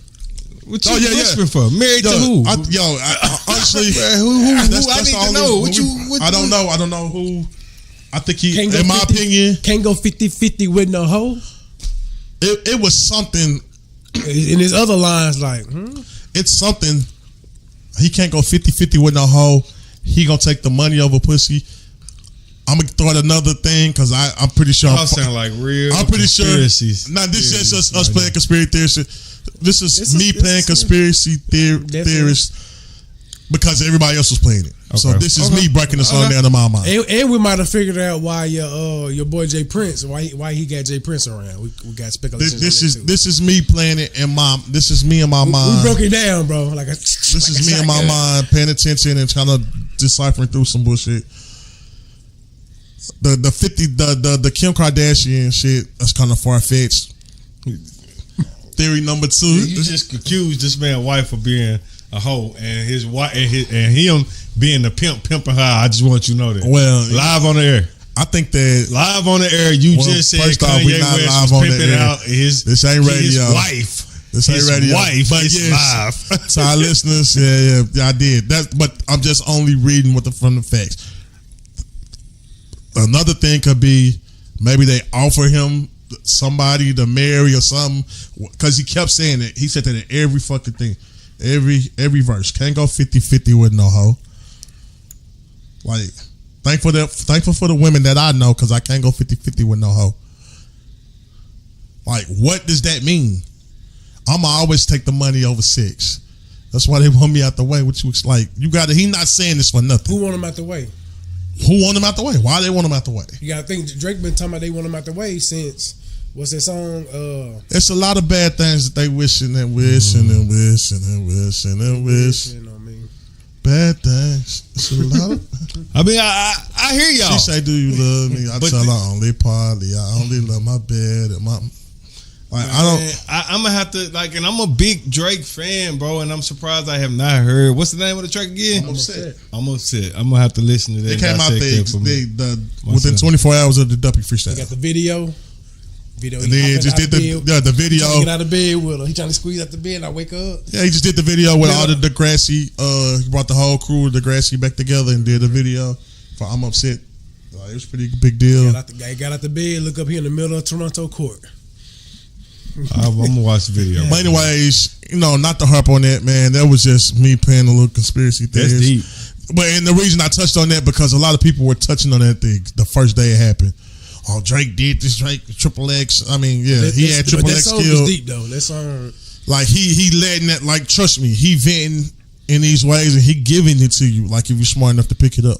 What you whispering for? Married to who? Honestly, who? I need to know. I don't know who. I think he, in my opinion, can't go 50-50 with no hoe. It was something. In his other lines, like, it's something. He can't go 50-50 with no hoe. He gonna take the money over pussy. I'm gonna throw out another thing because I'm pretty sure. Y'all sound like real. I'm pretty sure. Now this is just us playing conspiracy theorists. This is me playing conspiracy theorist because everybody else was playing it. Okay. So this is me breaking the song down in my mind. And we might have figured out why your boy Jay Prince, why he got Jay Prince around. We got speculation. This is me playing it in my. This is me in my mind. We broke it down, bro. This is me in my mind, paying attention and trying to deciphering through some bullshit. The Kim Kardashian shit is kind of far fetched. Theory number 2. You just accused this man's wife of being a hoe and his wife and him being the pimping her. I just want you to know that. Well, live on the air. I think that live on the air. You just said Kanye West was pimping out this ain't radio. His wife. This ain't radio. Wife, but it's yes, live. To our listeners, yeah, I did that. But I'm just only reading from the facts. Another thing could be maybe they offer him somebody to marry or something because he kept saying it. He said that in every fucking thing, every verse. Can't go 50-50 with no hoe. Like thankful for the women that I know because I can't go 50-50 with no hoe. Like, what does that mean? I'ma always take the money over sex. That's why they want me out the way. Which was like, you got to. He not saying this for nothing. Who want him out the way? Who want him out the way? Why they want him out the way? You gotta think Drake been talking about they want him out the way since what's that song? It's a lot of bad things that they wishing and wishing and wishing and wishing and wishing. Bad things. It's a lot of. I mean, I hear y'all. She say, "Do you love me?" I tell her only partly. I only love my bed and my. Like Man, I don't. I'm gonna have to like, and I'm a big Drake fan, bro, and I'm surprised I have not heard. What's the name of the track again? I'm upset. I'm upset. I'm gonna have to listen to that. It came out Myself. within 24 hours of the Duppy freestyle. He got the video. And then just did the video. Get out of bed with her. He trying to squeeze out the bed. And I wake up. Yeah, he just did the video with all the Degrassi. He brought the whole crew of Degrassi back together and did a video for I'm Upset. It was a pretty big deal. Got out the bed. Look up here in the middle of Toronto court. I'm gonna watch the video. But anyways, not to harp on that, man. That was just me playing a little conspiracy theories. That's deep. And the reason I touched on that because a lot of people were touching on that thing the first day it happened. Oh, Drake did this. Drake XXX. I mean, yeah, he had XXX that song skills. was deep though. That song, like he letting that. Like, trust me, he venting in these ways and he giving it to you. Like if you're smart enough to pick it up.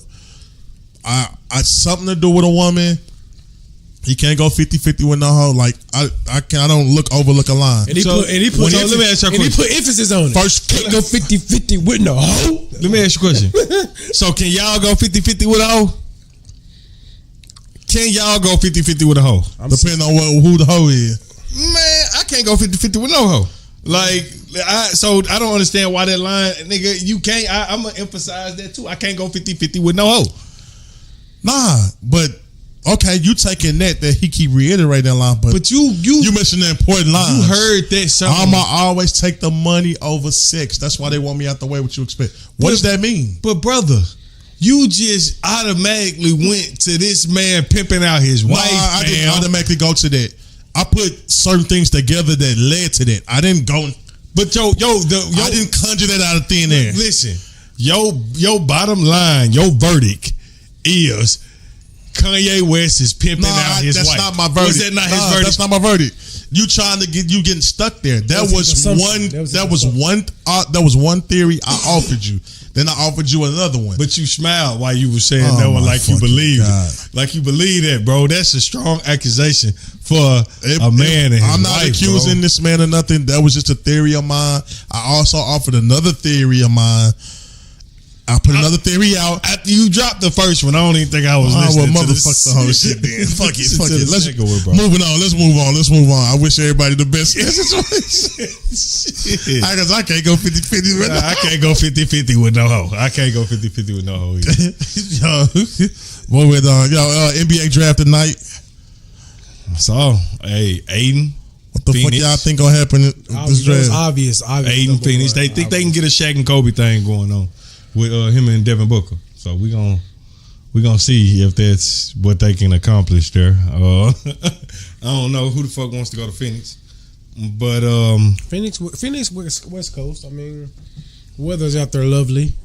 I something to do with a woman. He can't go 50-50 with no hoe. Like I don't overlook a line. And he put let me ask you a question. And he put emphasis on it. First, can't go 50-50 with no hoe. Let me ask you a question. So can y'all go 50-50 with a hoe? Can y'all go 50-50 with a hoe? Depending on who the hoe is. Man, I can't go 50-50 with no hoe. Like, so I don't understand why that line, nigga, you can't. I'm gonna emphasize that too. I can't go 50-50 with no hoe. Nah, but okay, you taking that he keep reiterating that line, but you mentioned the important line. You heard that something. I'ma always take the money over sex. That's why they want me out the way. What you expect? What does that mean? But brother, you just automatically went to this man pimping out his wife. I didn't automatically go to that. I put certain things together that led to that. I didn't go. But I didn't conjure that out of thin air. Listen, your bottom line, your verdict is Kanye West is pimping out his wife. That's not my verdict. Was that not his verdict? That's not my verdict. You trying to getting stuck there. That was one theory I offered you. Then I offered you another one. But you smiled while you were saying that one, like you believed it. Like you believe that, bro. That's a strong accusation for a man and his I'm not wife, accusing this man of nothing. That was just a theory of mine. I also offered another theory of mine. I put another theory out. After you dropped the first one, I don't even think I was listening to this. Motherfuck the whole shit, then. Fuck it. Let's move on. I wish everybody the best. Because I can't go 50-50 with no hoe. I can't go 50-50 with no hoe. I can't go 50-50 with no hoe either. NBA draft tonight. So, hey, Aiden. What the Phoenix. Fuck y'all think gonna happen in this draft? Obvious. Aiden Phoenix. They think they can get a Shaq and Kobe thing going on with him and Devin Booker. So we gonna see if that's what they can accomplish there. I don't know who the fuck wants to go to Phoenix, but Phoenix West Coast. I mean, weather's out there lovely.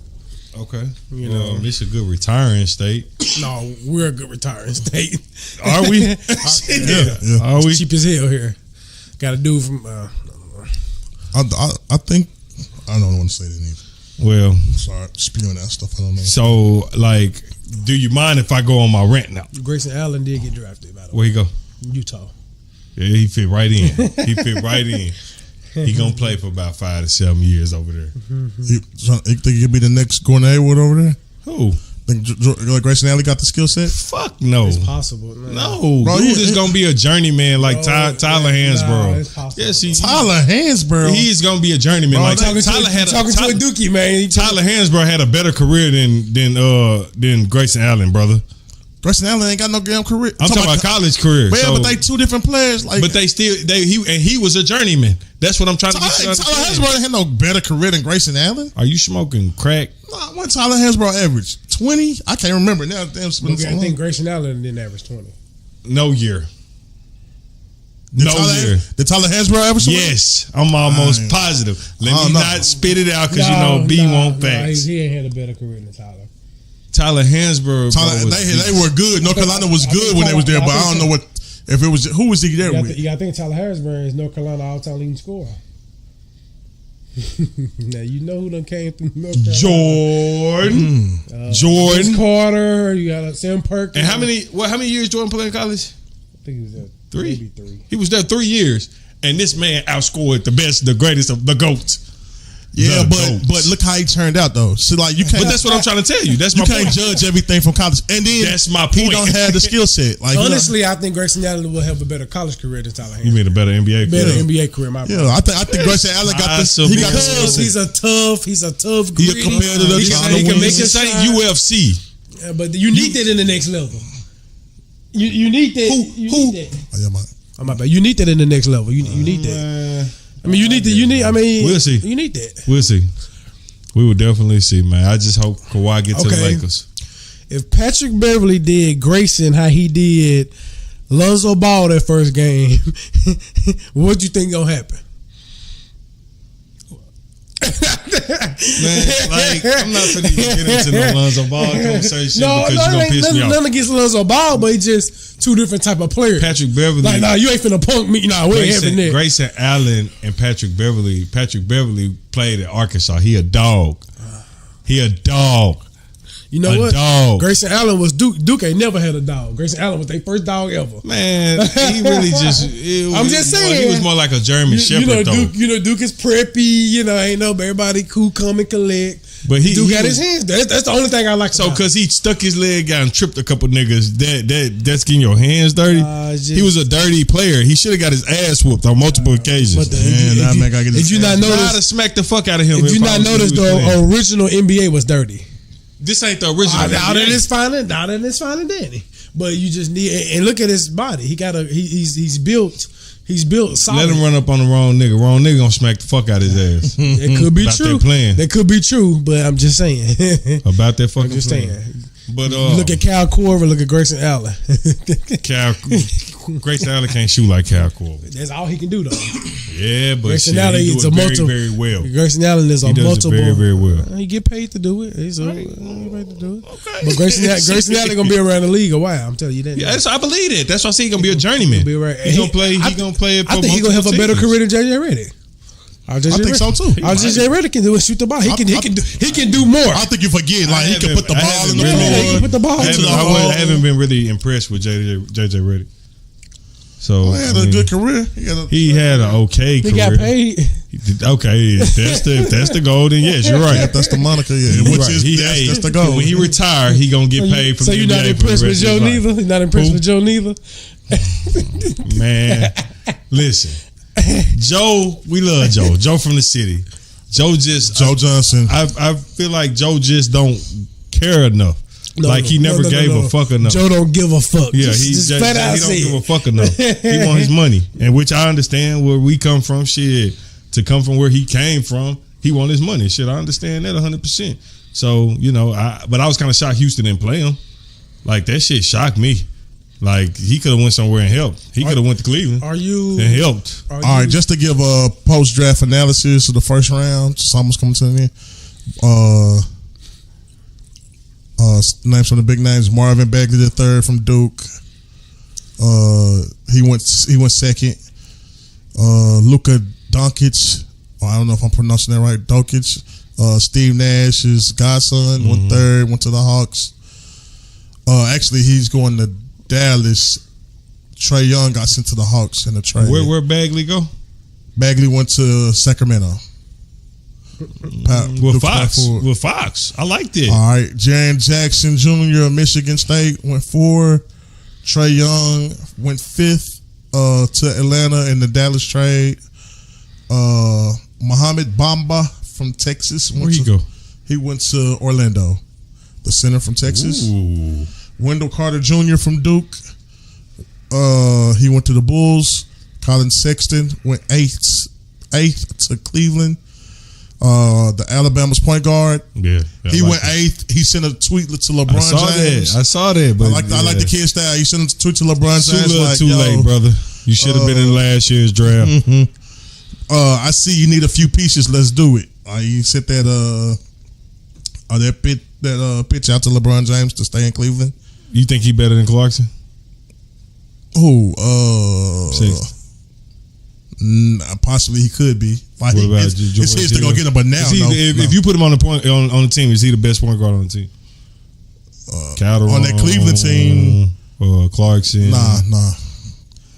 Okay, it's a good retiring state. No, we're a good retiring state. Are we? Yeah. Are we? Cheap as hell here. Got a dude from. I think I don't want to say that either. Well, sorry, spewing that stuff. I don't know. So, like, do you mind if I go on my rant now? Grayson Allen did get drafted, by the way. Where he go? Utah. Yeah, he fit right in. He gonna play for about 5 to 7 years over there. You think he'll be the next Gordon Hayward over there? Who? Think Grayson Allen got the skill set? Fuck no. It's possible. No, bro, dude is gonna be a journeyman like Tyler Hansborough. Yes, Tyler Hansborough. He's gonna be a journeyman. Bro, like talking to a dookie, man. Tyler Hansborough had a better career than Grayson Allen, brother. Grayson Allen ain't got no damn career. I'm talking about college career. Yeah, but they two different players. Like, but he was a journeyman. That's what I'm trying to get you to Tyler Hansborough had no better career than Grayson Allen. Are you smoking crack? Nah, what Tyler Hansborough average? 20? I can't remember now. Damn, I think Grayson Allen didn't average 20. No year. Did Tyler Hansborough average 20? Yes, I'm almost positive. Let me not spit it out because B won't facts. He ain't had a better career than Tyler. Tyler Hansborough. They were good. North Carolina was good when they was there, but I don't know if it was who was he there with. I think Tyler Hansborough is North Carolina all-time leading scorer. Now you know who done came from North Carolina. Jordan. Vince Carter. You got Sam Perkins. And how many years Jordan played in college? I think he was there 3. Maybe 3. He was there 3 years, and this man outscored the best, the greatest of the GOATs. Yeah, The but look how he turned out though. So like you can't. But that's what I'm trying to tell you. That's You my can't point. judge everything from college, and then That's my he point. don't have the skill set. Like Honestly, I think Grayson Allen will have a better college career than Tyler You Hansbrough. mean a better NBA Better player? NBA career, my yeah, I think Grayson Allen got this. He got the skill Because set. he's a tough, He a gritty. competitor, He trying to can win. make This his ain't shot. UFC. Yeah, but you need that in the next level. You need that. You Who? need that. Oh, yeah, man. Oh, my bad. You need that in the next level. You need that. I mean, you need that. I mean, We'll see. You need that. We'll see. We will definitely see, man. I just hope Kawhi get to the Okay. Lakers. If Patrick Beverly did Grayson how he did Lonzo Ball that first game, what you think gonna happen? Man, like, I'm not finna even get into no Lonzo Ball conversation because you're gonna piss me off. Nothing against Lonzo Ball, but he just two different type of players. Patrick Beverly. Like, nah, you ain't finna punk me. Nah, we ain't having that. Grayson Allen and Patrick Beverly. Patrick Beverly played at Arkansas. He a dog. He a dog. You know a what? dog. Grayson Allen was Duke. Duke ain't never had a dog. Grayson Allen was their first dog ever. Man, he really just. I'm just saying. He was more like a German Shepherd, though. Duke is preppy. Ain't no everybody cool, come and collect. But Duke he got was- his hands. That's the only thing I like. So, about because he stuck his leg out and tripped a couple niggas, that's getting your hands dirty. He was a dirty player. He should have got his ass whooped on multiple occasions. But Man, that man gotta get his if you not ass- I'd have notice, smacked the fuck out of him. if you I not was notice, he was playing. the original NBA was dirty. This ain't the original. Now that NBA. it's fine and dandy. But you just need and look at his body. He's built solid. Let him run up on the wrong nigga. Wrong nigga gonna smack the fuck out his ass. It could be About true. that plan. That could be true, but I'm just saying. About that fucking I'm just plan. saying. But Look at Cal Korver. Look at Grayson Allen. Grayson Allen can't shoot like Cal Korver. That's all he can do, though. Yeah, but Grayson shit, Allen he is do a it very, multiple- very well. Grayson Allen is He a does it multiple. very, very well. He get paid to do it. He get paid to do it. Okay. But Grayson Allen gonna be around the league a while. I'm telling you that. Yeah, I believe it. That's why I say he gonna be a journeyman. Be right. He gonna play. He gonna play. I think he gonna have a better career than JJ Redick. I think so, too. JJ Redick can do is shoot the ball. He can do more. I think you forget. Like he can put the ball in the really- floor. He can put the ball I into the haven't been really impressed with JJ Redick. So He had a good career. He had an okay He career. got paid. Okay, if that's the goal, then yes, you're right. That's the moniker. Yeah, You're which right. is that's the goal. When he retire, he gonna get paid from So the you're not NBA for the impressed with rest of Joe his life. neither? You're not impressed Who? with Joe neither? Man, listen, Joe, we love Joe. Joe from the city. Joe Johnson. I feel like Joe just don't care enough. He never gave a fuck enough. Joe don't give a fuck. Yeah, he don't give a fuck enough. He want his money, and which I understand where we come from. Shit, to come from where he came from, he want his money. Shit, I understand that 100%. So but I was kind of shocked Houston didn't play him. Like that shit shocked me. Like he could have went somewhere and helped. He could have went to Cleveland. And helped. All right, just to give a post draft analysis of the first round, it's almost coming to an end. Names from the big names: Marvin Bagley III from Duke. He went second. Luka Doncic. I don't know if I'm pronouncing that right. Doncic. Steve Nash's godson went third. Went to the Hawks. Actually, he's going to Dallas. Trae Young got sent to the Hawks in the trade. Where Bagley go? Bagley went to Sacramento. With Fox. I liked it. All right. Jaren Jackson Jr. of Michigan State went 4. Trae Young went 5th to Atlanta in the Dallas trade. Mohamed Bamba from Texas. Where he go? He went to Orlando, the center from Texas. Ooh. Wendell Carter Jr. from Duke. He went to the Bulls. Colin Sexton went 8th to Cleveland. The Alabama's point guard. Yeah, he went 8th. He sent a tweet to LeBron James. I saw that. But I like the kid style. He sent a tweet to LeBron James. Too late, brother. You should have been in last year's draft. I see you need a few pieces. Let's do it. You sent that pitch out to LeBron James to stay in Cleveland. You think he better than Clarkson? Possibly he could be. What about it's his to go get him, but now if you put him on the team, is he the best point guard on the team? Calderon, on that Cleveland team, Clarkson. Nah.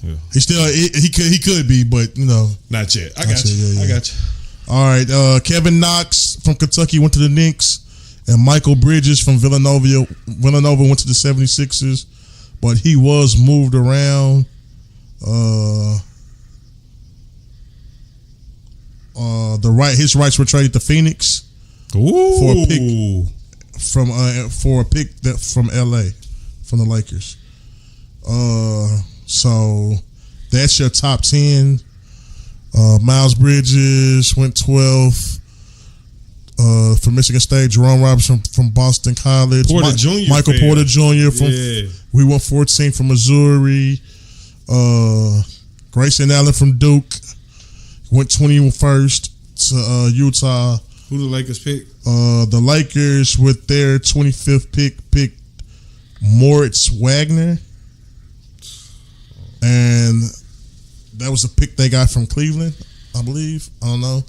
Yeah. He could be, but not yet. I got you. All right. Kevin Knox from Kentucky went to the Knicks, and Michael Bridges from Villanova went to the 76ers, but he was moved around. His rights were traded to Phoenix for a pick from LA from the Lakers. So that's your top 10. Miles Bridges went 12th. From Michigan State, Jerome Robinson from Boston College, Michael Porter Jr. We went 14 from Missouri. Grayson Allen from Duke went 21st to Utah. Who the Lakers pick? The Lakers with their 25th picked Moritz Wagner, and that was a pick they got from Cleveland, I believe. I don't know,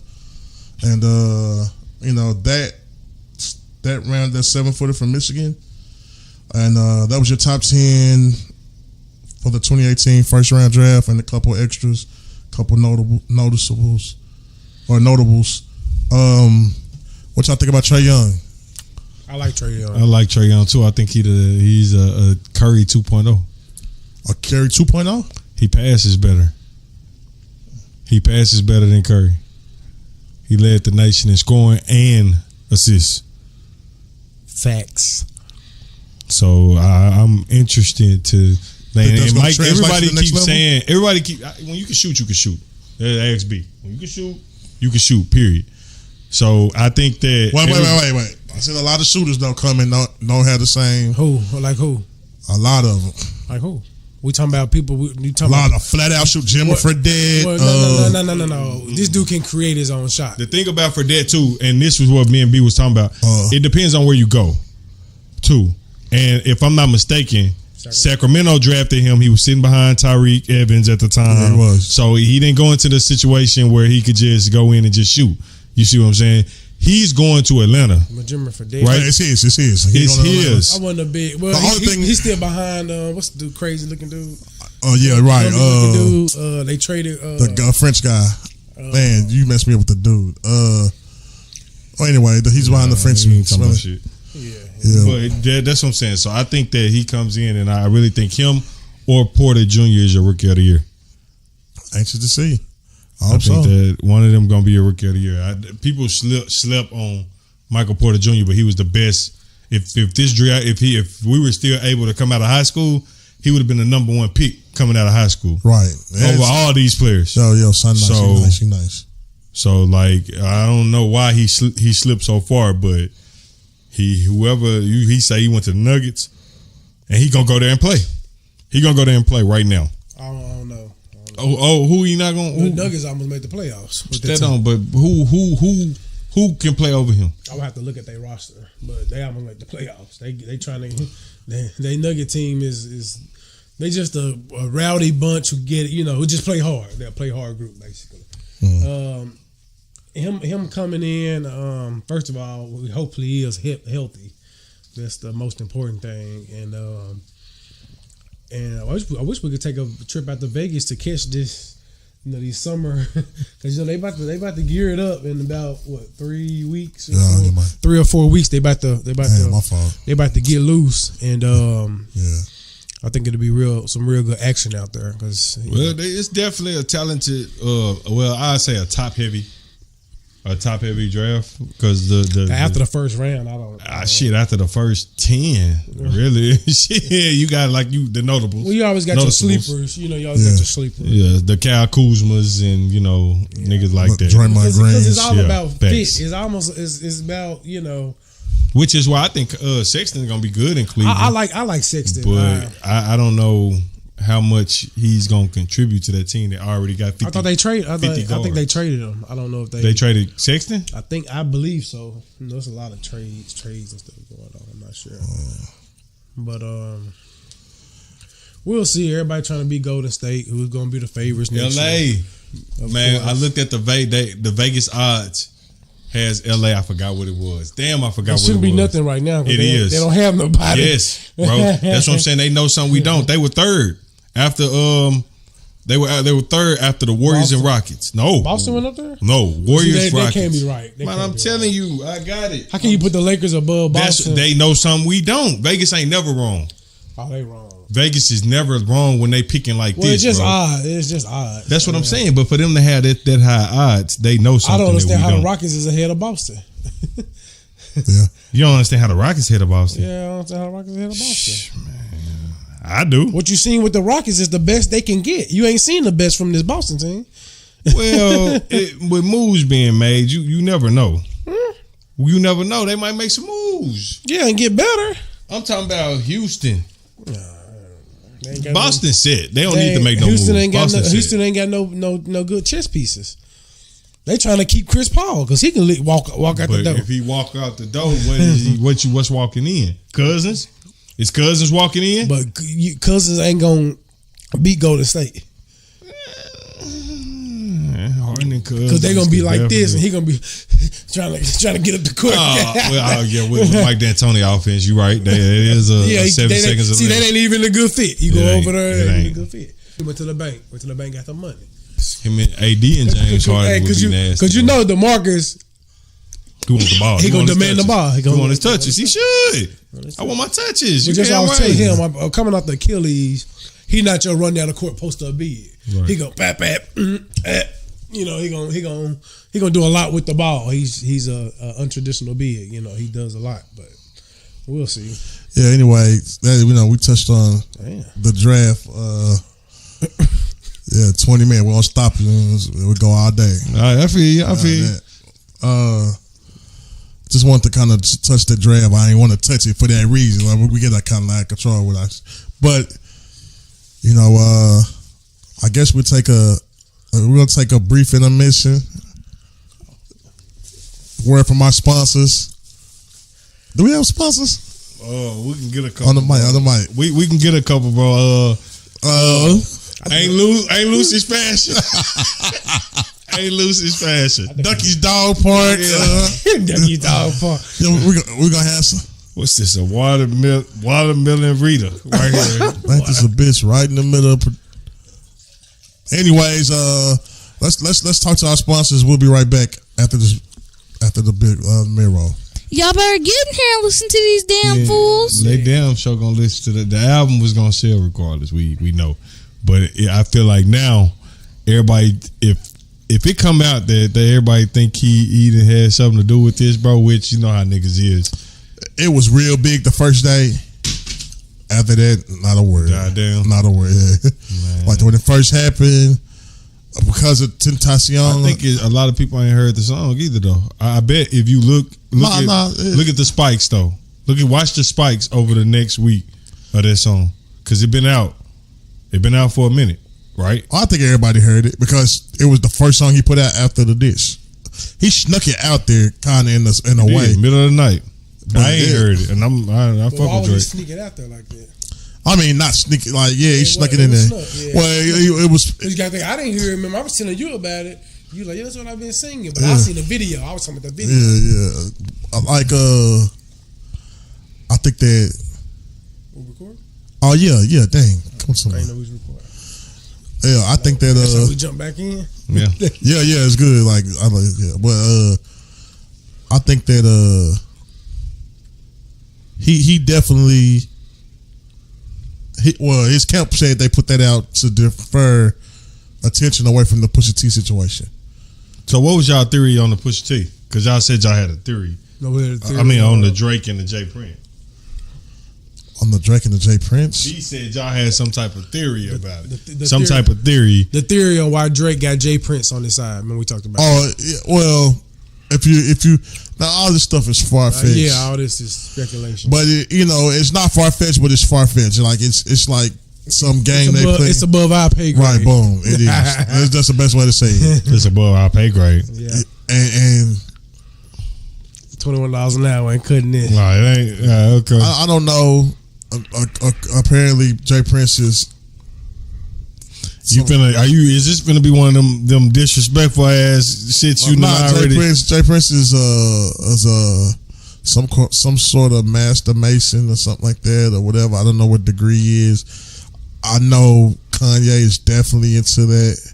and that round, that 7-footer from Michigan, and that was your top 10 for the 2018 first round draft, and a couple extras, couple notables. What y'all think about Trae Young? I like Trae Young. I like Trae Young too. I think he's a Curry 2.0. A Curry 2.0? He passes better. He passes better than Curry. He led the nation in scoring and assists. Facts. So I'm interested to. And Mike, everybody keeps saying, when you can shoot, you can shoot. That's XB. When you can shoot. Period. So I think that. Wait. I said a lot of shooters don't come and don't have the same. Who? Like who? A lot of them. Like who? We talking about people. A lot of flat out shoot. Jimmy Fredette. No. This dude can create his own shot. The thing about Fredette too, and this was what me and B was talking about. It depends on where you go, too. And if I'm not mistaken, Sacramento drafted him. He was sitting behind Tyreek Evans at the time. Yeah, he was. So he didn't go into the situation where he could just go in and just shoot. You see what I'm saying? He's going to Atlanta. Jimmy Fredette. Right? It's his. It's his. I wasn't a big. Well, he's still behind. What's the dude? Crazy looking dude. Oh yeah, right. Dude. They traded the French guy. Man, you messed me up with the dude. Anyway, he's behind the Frenchman. Shit. Yeah. But that's what I'm saying. So I think that he comes in, and I really think him or Porter Jr. is your rookie of the year. Anxious to see. I think that one of them going to be a rookie of the year. People slept on Michael Porter Jr., but he was the best. If we were still able to come out of high school, he would have been the number one pick coming out of high school. Right. Over all these players. Son, nice. So, like, I don't know why he slipped so far, but he say he went to the Nuggets, and he going to go there and play. He going to go there and play right now. I don't know. Who he not going? The Nuggets almost made the playoffs. But who can play over him? I would have to look at their roster, but they almost made the playoffs. They trying to. They Nugget team is they just a rowdy bunch who get it, who just play hard. They're a play hard group basically. Mm-hmm. Him coming in. First of all, hopefully he is healthy. That's the most important thing, and I wish we could take a trip out to Vegas to catch this, these summer, because they about to gear it up in about 3 weeks, 3 or 4 weeks. They about to get loose, and I think it'll be some real good action out there. Because it's definitely a talented, I'd say a top heavy draft, because after the first round, I don't after the first 10, really, you got the notables. Well, you always got your sleepers. You always got your sleepers. Yeah, the Kyle Kuzmas and niggas like that. Draymond Green. Because it's all about fit. It's almost it's about Which is why I think Sexton's gonna be good in Cleveland. I like Sexton, but I don't know how much he's going to contribute to that team that already got 50. I thought they traded. I think they traded him. I don't know if they traded Sexton. I believe so. There's a lot of trades and stuff going on. I'm not sure, but we'll see. Everybody trying to be Golden State. Who's going to be the favorites next year? Man, I looked at the Vegas odds. Has LA? I forgot what it was. Damn, I forgot what it was. It shouldn't be nothing right now. It is. They don't have nobody. Yes, bro. That's what I'm saying. They know something we don't. They were third after They were third after the Warriors and Rockets. No, Boston went up there. No, Warriors, They Rockets. can't be right. Man, I'm telling you, I got it. How can you put the Lakers above Boston? They know something we don't. Vegas ain't never wrong. Oh, they wrong. Vegas is never wrong when they picking like this. It's just bro. odd. It's just odd. That's what I'm saying. But for them to have that high odds, they know something. I don't understand that we how don't. the Rockets is ahead of Boston. Yeah. You don't understand how the Rockets hit of Boston. Yeah, I don't understand how the Rockets ahead of Boston. I do. What you seen with the Rockets is the best they can get. You ain't seen the best from this Boston team. Well, with moves being made, you never know. You never know. They might make some moves. Yeah, and get better. I'm talking about Houston. They ain't got Boston set. They don't need to make no Houston moves. ain't got Boston Houston ain't got no good chess pieces. They trying to keep Chris Paul because he can walk out the But door. if he walk out the door, what's walking in? Cousins? Is Cousins walking in? But Cousins ain't gonna beat Golden State Harden and Cousins. because they gonna be like this, and definitely. he gonna be trying to get up the court. With Mike D'Antoni offense, you right. It is a 7 seconds of that ain't even a good fit. You go over there, it it ain't ain't. a good fit. He went to the bank. Got the money. Him and AD and James Harden would be nasty. Because you know DeMarcus, He wants the ball. He gonna want his demand the touches. ball. He want his touches. He should. I want my touches. which You is what I was can't telling wait. him. I'm coming off the Achilles. He not your run down the court post up big. Right. He go bap. You know, he gonna do a lot with the ball. He's a untraditional big. You know, he does a lot, but we'll see. Yeah. Anyway, we touched on the draft. 20 minutes. We won't stop you. We go all day. All right, I feel you. Just wanted to kind of touch the draft. I ain't want to touch it for that reason. Like, we get that kind of out of control with us. But I guess we're gonna take a brief intermission. Word from our sponsors. Do we have sponsors? Oh, we can get a couple. On the mic. We can get a couple, bro. Ain't Lucy's fashion. Ain't Lucy's fashion. Ducky's Dog Park. Ducky Dog Park. We're gonna have some. What's this? A watermelon Rita right here. Like this a bitch right in the middle of. Anyways, let's talk to our sponsors. We'll be right back after the big mirror. Y'all better get in here and listen to these damn fools. They damn sure gonna listen to the album was gonna sell regardless. We know, but I feel like now everybody if it come out that everybody think he either had something to do with this, bro, which you know how niggas is. It was real big the first day. After that, not a word. Goddamn. Not a word. Yeah. Like when it first happened, because of Tentacion. I think a lot of people ain't heard the song either, though. I bet if you look at the spikes, though. Watch the spikes over the next week of that song, because it been out. It been out for a minute, right? I think everybody heard it because it was the first song he put out after the dish. He snuck it out there, kind of in a way, middle of the night. But I ain't heard it, and I fuck Why with would he Drake. sneak it out there like that? I mean, not sneaking. Like, he snuck it in there. Well, it was. You gotta think, I didn't hear it. Remember, I was telling you about it. You like, that's what I've been singing. But I seen the video. I was talking about the video. Yeah. Like, I think that. We record? Oh yeah. Dang. Come on, I ain't know we was recording. Yeah, I think that. So we jump back in. Yeah. Yeah, it's good. Like, but I think that he definitely. His camp said they put that out to defer attention away from the Pusha T situation. So what was y'all theory on the Pusha T? Because y'all said y'all had a theory. No, we had a theory. I mean, on the Drake and the J Prince. On the Drake and the J Prince? He said y'all had some type of theory about it. Some type of theory. The theory on why Drake got J Prince on his side. When we talked about it. Yeah, well, if you now all this stuff is far fetched. yeah, all this is speculation. But it's not far fetched, but it's far fetched. Like it's like some game they play. It's above our pay grade. Right, boom. It is. That's the best way to say it. It's above our pay grade. Yeah. And $21 an hour ain't cutting it. No, it ain't. Okay. I don't know. Apparently, J Prince is. Is this gonna be one of them disrespectful ass shits you know already? J Prince is some sort of master mason or something like that or whatever. I don't know what degree he is. I know Kanye is definitely into that,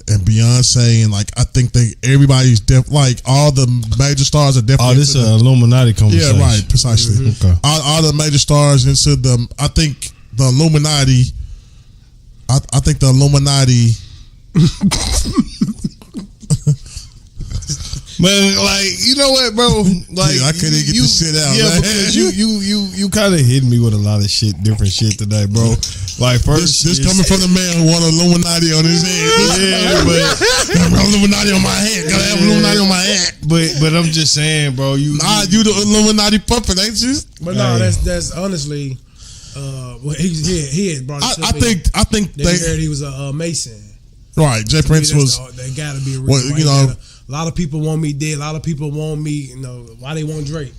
and Beyonce, and like I think everybody's like all the major stars are definitely. Oh, this is an Illuminati conversation. Yeah, right, precisely. Okay. All the major stars into the. I think the Illuminati. I think the Illuminati. Man, like, you know what, bro? Like, I couldn't get this shit out. Yeah, man. because you kind of hit me with a lot of different shit today, bro. Like, first, this coming from the man who won Illuminati on his head. Yeah, but Illuminati on my head. Gotta have Illuminati on my head. But I'm just saying, bro. You the Illuminati puppet, ain't you? But no, that's honestly. Well, he had brought it up. I think they heard he was a Mason. Right, Jay Prince was. They gotta be a reason. Well, you know. A lot of people want me dead. A lot of people want me. Why they want Drake?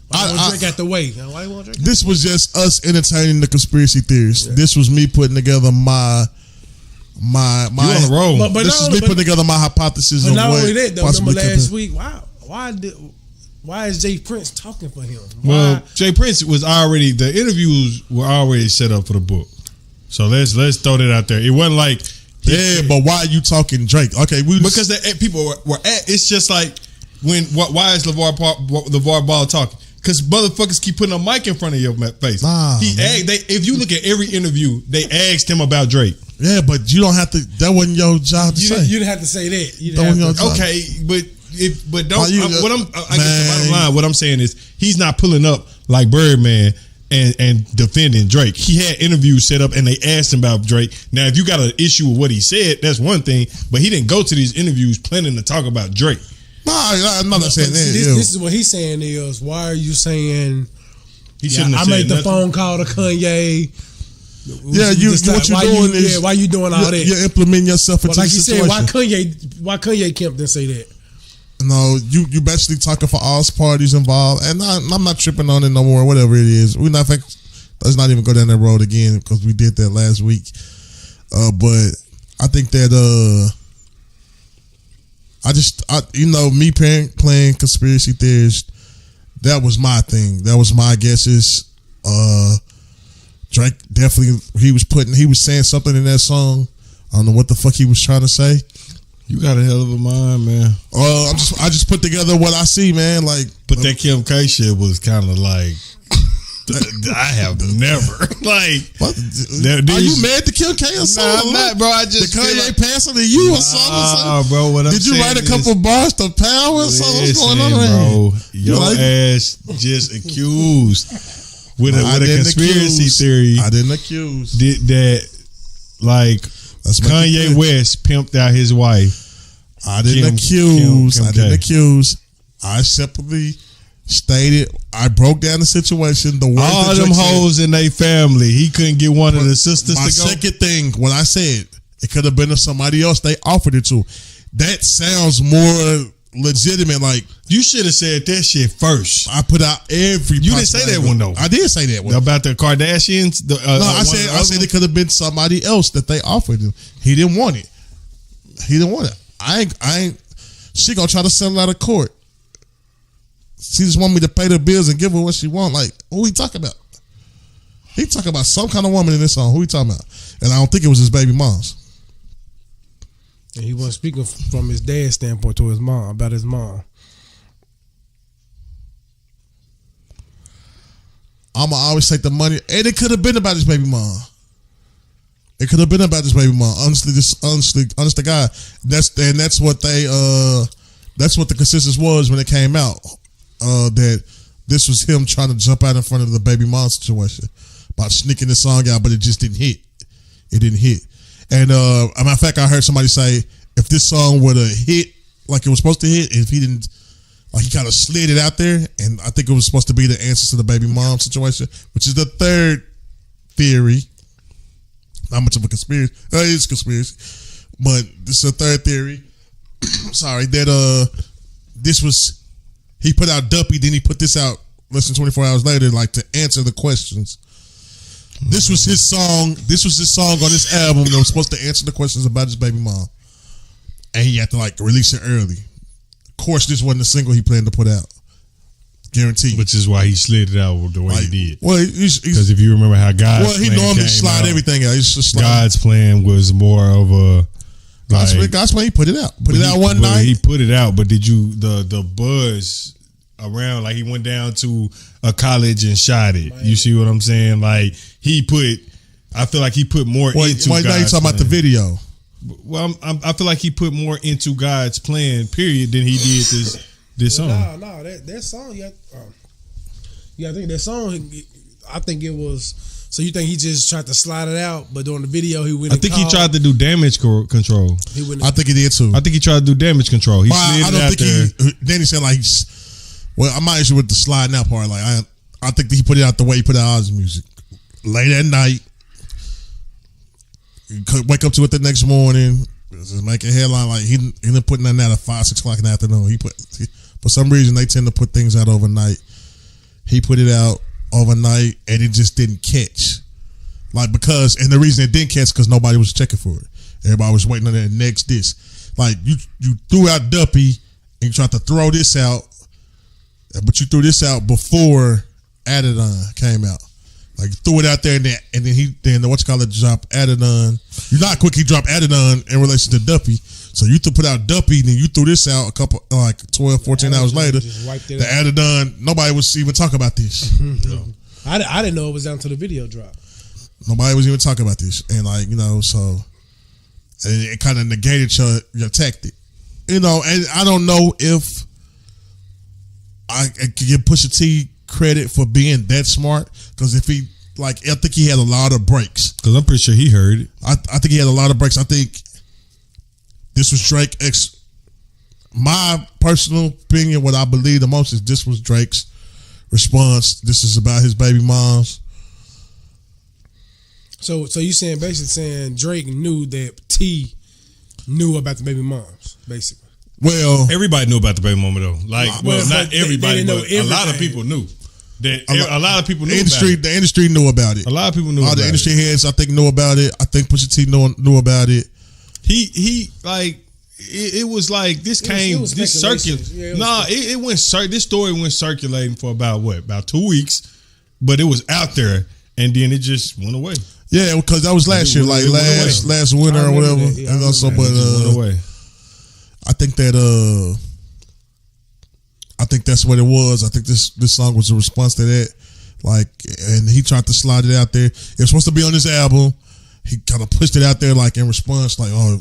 Why they want Drake at the way? Why they want Drake? This was just us entertaining the conspiracy theories. Yeah. This was me putting together my. You on the roll. But this is me putting together my hypothesis. But not only that, though. Remember last week? Why is Jay Prince talking for him? Well, Jay Prince was already. The interviews were already set up for the book. So let's throw that out there. It wasn't like. Yeah, but why are you talking Drake? Okay, because people were at. It's just like why is LeVar Ball talking? Because motherfuckers keep putting a mic in front of your face. Nah, if you look at every interview, they asked him about Drake. Yeah, but you don't have to. That wasn't your job to say. You didn't have to say that. Okay, but don't. I guess the bottom line, what I'm saying is he's not pulling up like Birdman. And defending Drake. He had interviews set up and they asked him about Drake. Now, if you got an issue with what he said, that's one thing, but he didn't go to these interviews planning to talk about Drake. Nah, I'm not saying that. This is what he's saying is, why are you saying he shouldn't have said made the nothing. phone call to Kanye? Yeah, what you're doing is why you doing all that? You're implementing yourself into like the you situation. said, why Kanye Kemp didn't say that? No, you basically talking for all parties involved, and I'm not tripping on it no more. Whatever it is, let's not even go down that road again because we did that last week. But I think that me playing conspiracy theories, that was my thing. That was my guesses. Drake definitely he was saying something in that song. I don't know what the fuck he was trying to say. You got a hell of a mind, man. I just put together what I see, man. Like, but that Kim K shit was kind of like, I have never like. Are you mad to Kim K or something? Nah, I'm not, bro. I just the Kanye passing to you or something. Bro. What I'm Did you write a couple bars to power or something? What's going on, bro? Your ass just accused with a conspiracy theory. I didn't accuse. Did that like. Kanye West pimped out his wife. I didn't accuse. I didn't accuse. I simply stated. I broke down the situation. All them hoes in their family. He couldn't get one of the sisters to go. My second thing, when I said it could have been somebody else they offered it to. That sounds more legitimate. Like, you should have said that shit first. I put out every. You didn't say that one though. I did say that one about the Kardashians. I said it could have been somebody else that they offered him. He didn't want it. I ain't. She gonna try to settle out of court. She just want me to pay the bills and give her what she want. Like, who he talking about? He talking about some kind of woman in this song. Who he talking about? And I don't think it was his baby mom's. And he wasn't speaking from his dad's standpoint to his mom, about his mom. I'ma always take the money, and it could have been about his baby mom. It could have been about his baby mom. Honestly, God, that's what the consensus was when it came out. That this was him trying to jump out in front of the baby mom situation about sneaking the song out, but it just didn't hit. It didn't hit. And as a matter of fact, I heard somebody say if this song would have hit like it was supposed to hit, if he didn't, like he kind of slid it out there, and I think it was supposed to be the answer to the baby mom situation, which is the third theory. Not much of a conspiracy. It is a conspiracy, but this is a third theory. Sorry, that this was he put out Duppy, then he put this out less than 24 hours later, like to answer the questions. This was his song. This was his song on this album that was supposed to answer the questions about his baby mom, and he had to like release it early. Of course, this wasn't a single he planned to put out. Guaranteed. Which is why he slid it out the way he did. Well, because if you remember how God's he normally slide everything out. He's just God's plan was more of a God's plan. He put it out. Put it out one night. He put it out, but did you the buzz around? Like he went down to a college and shot it. You see what I'm saying? Like I feel like he put more into. Why now you talking about the video? Well, I feel like he put more into God's plan, period, than he did this song. No, that song, yeah, I think that song. I think it was. So you think he just tried to slide it out, but during the video he went. I think he tried to do damage control. I think he did too. I think he tried to do damage control. He slid it out there. Then he said like, well, I'm not sure with the sliding out part. Like I think that he put it out the way he put out his music. Late at night. You could wake up to it the next morning, just make a headline like he didn't put nothing out at 5-6 o'clock in the afternoon. For some reason they tend to put things out overnight. He put it out overnight and it just didn't catch. And the reason it didn't catch because nobody was checking for it. Everybody was waiting on that next disc. Like you threw out Duppy and you tried to throw this out, but you threw this out before Adidon came out. Like threw it out there and then the dropped Adidon. You not quick he dropped Adidon in relation to Duppy. So you put out Duppy and then you threw this out a couple 12, 14 hours later. The Adidon, nobody was even talking about this. I didn't know it was down to the video drop. Nobody was even talking about this. And so it kind of negated your tactic. And I don't know if I could give Pusha T credit for being that smart, because I think he had a lot of breaks. Because I'm pretty sure he heard it. I think he had a lot of breaks. I think this was Drake. My personal opinion, what I believe the most is this was Drake's response. This is about his baby moms. So you basically saying Drake knew that T knew about the baby moms, basically. Well, everybody knew about the baby mama though. Not everybody, but a lot of people knew. A lot of people knew about it. The industry knew about it. A lot of people knew about it. All the industry heads, I think, knew about it. I think Pusha T knew about it. It was like this came, this circuit. It went. This story went circulating for about 2 weeks, but it was out there, and then it just went away. Yeah, because that was last year, last winter or whatever. And also, but went away. I think that's what it was. I think this song was a response to that. And he tried to slide it out there. It was supposed to be on this album. He kind of pushed it out there in response, let y'all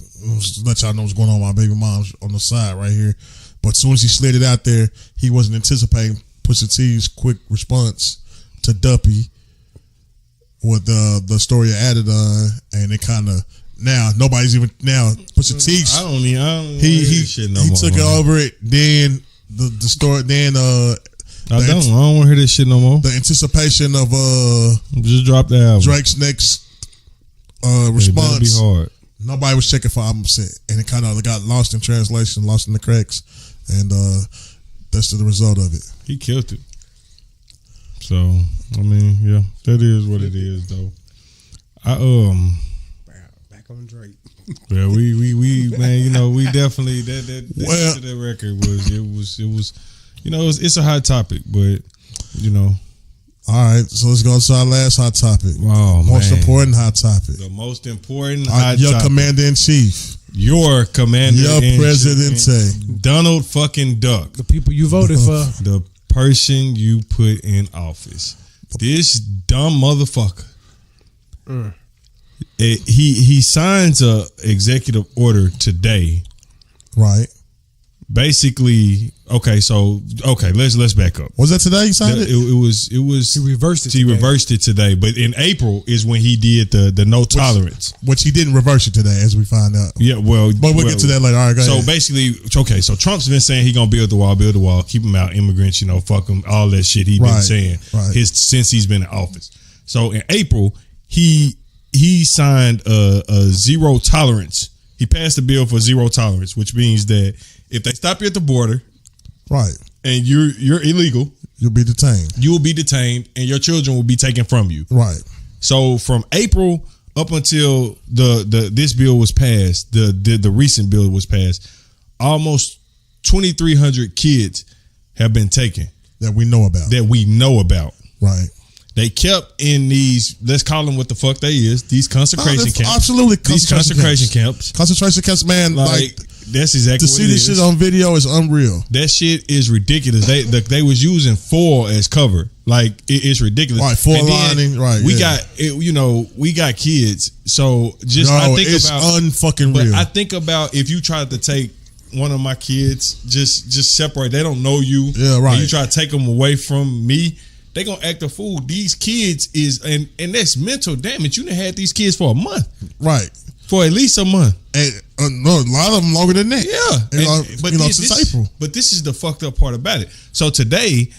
know what's going on with my baby mom's on the side right here. But as soon as he slid it out there, he wasn't anticipating Pusha T's quick response to Duppy with the story of Adidon, and it kind of nobody's even Pusha T. He took it over it. Then the story. Then I don't want to hear this shit no more. The anticipation of just drop the album. Drake's next response. Be hard. Nobody was checking for album set, and it kind of got lost in translation, lost in the cracks, and that's the result of it. He killed it. So I mean, yeah, that is what it is, though. Back on Drake. Yeah, we man, we definitely that record was it's a hot topic, but All right, so let's go to our last hot topic. Oh, most important hot topic. The most important hot your topic. Commander in Chief. Your Commander Your in Presidente. Chief. Donald fucking Duck. The people you voted for. The person you put in office. This dumb motherfucker. He signs a executive order today. Right. Basically, let's back up. Was that today he signed it? It was. He reversed it. He reversed it today, but in April is when he did the no tolerance. Which he didn't reverse it today, as we find out. Yeah, well, but we'll get to that later. All right, go ahead. So basically, so Trump's been saying he gonna build the wall, keep them out, immigrants, fuck them, all that shit he been saying since he's been in office. So in April, he signed a zero tolerance. He passed a bill for zero tolerance, which means that if they stop you at the border, right, and you're illegal, you'll be detained. You will be detained, and your children will be taken from you. Right. So from April up until this bill was passed, the recent bill was passed, almost 2,300 kids have been taken. that we know about. Right. They kept in these, let's call them what the fuck they is, these concentration camps. Absolutely. These concentration camps. Concentration camps, man. Like that's exactly to see this shit on video is unreal. That shit is ridiculous. They was using foil as cover. Like it's ridiculous. Right, foil lining. Right. We got kids. So just I think it's about unfucking real. I think about if you tried to take one of my kids, just separate. They don't know you. Yeah, right. And you try to take them away from me. They gonna act a fool. These kids is and that's mental damage. You done had these kids for a month, right? For at least a month. And no, a lot of them longer than that. Yeah, but since April. But this is the fucked up part about it. So today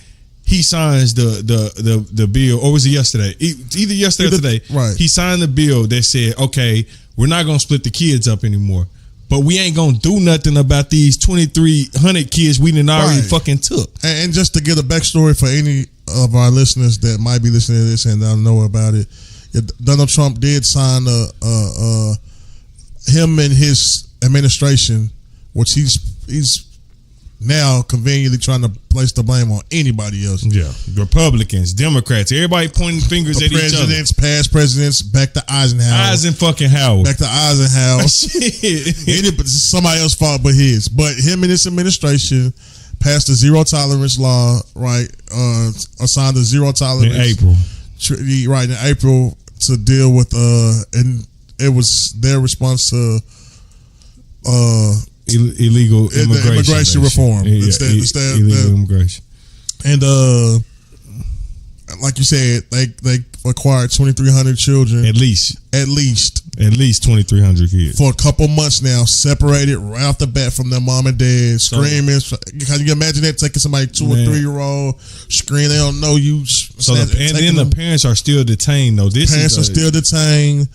he signs the bill, or was it yesterday? Either yesterday or today. Right. He signed the bill that said, okay, we're not gonna split the kids up anymore. But we ain't gonna do nothing about these 2,300 kids we done already fucking took. And just to get a backstory for any of our listeners that might be listening to this and don't know about it, Donald Trump did sign him and his administration, which he's now conveniently trying to place the blame on anybody else. Yeah, Republicans, Democrats, everybody pointing fingers at each other. Presidents, past presidents, back to Eisenhower. Back to Eisenhower. Somebody else's fault but his. But him and his administration passed the zero tolerance law, right? Assigned the zero tolerance in April. Right, in April to deal with and it was their response to illegal immigration reform. Illegal immigration. And like you said, they acquired 2,300 children. At least 2,300 kids for a couple months now, separated right off the bat from their mom and dad, screaming. Can you imagine that, taking somebody 2 or 3 year old screaming? They don't know you. So then the parents are still detained though. Parents are still detained.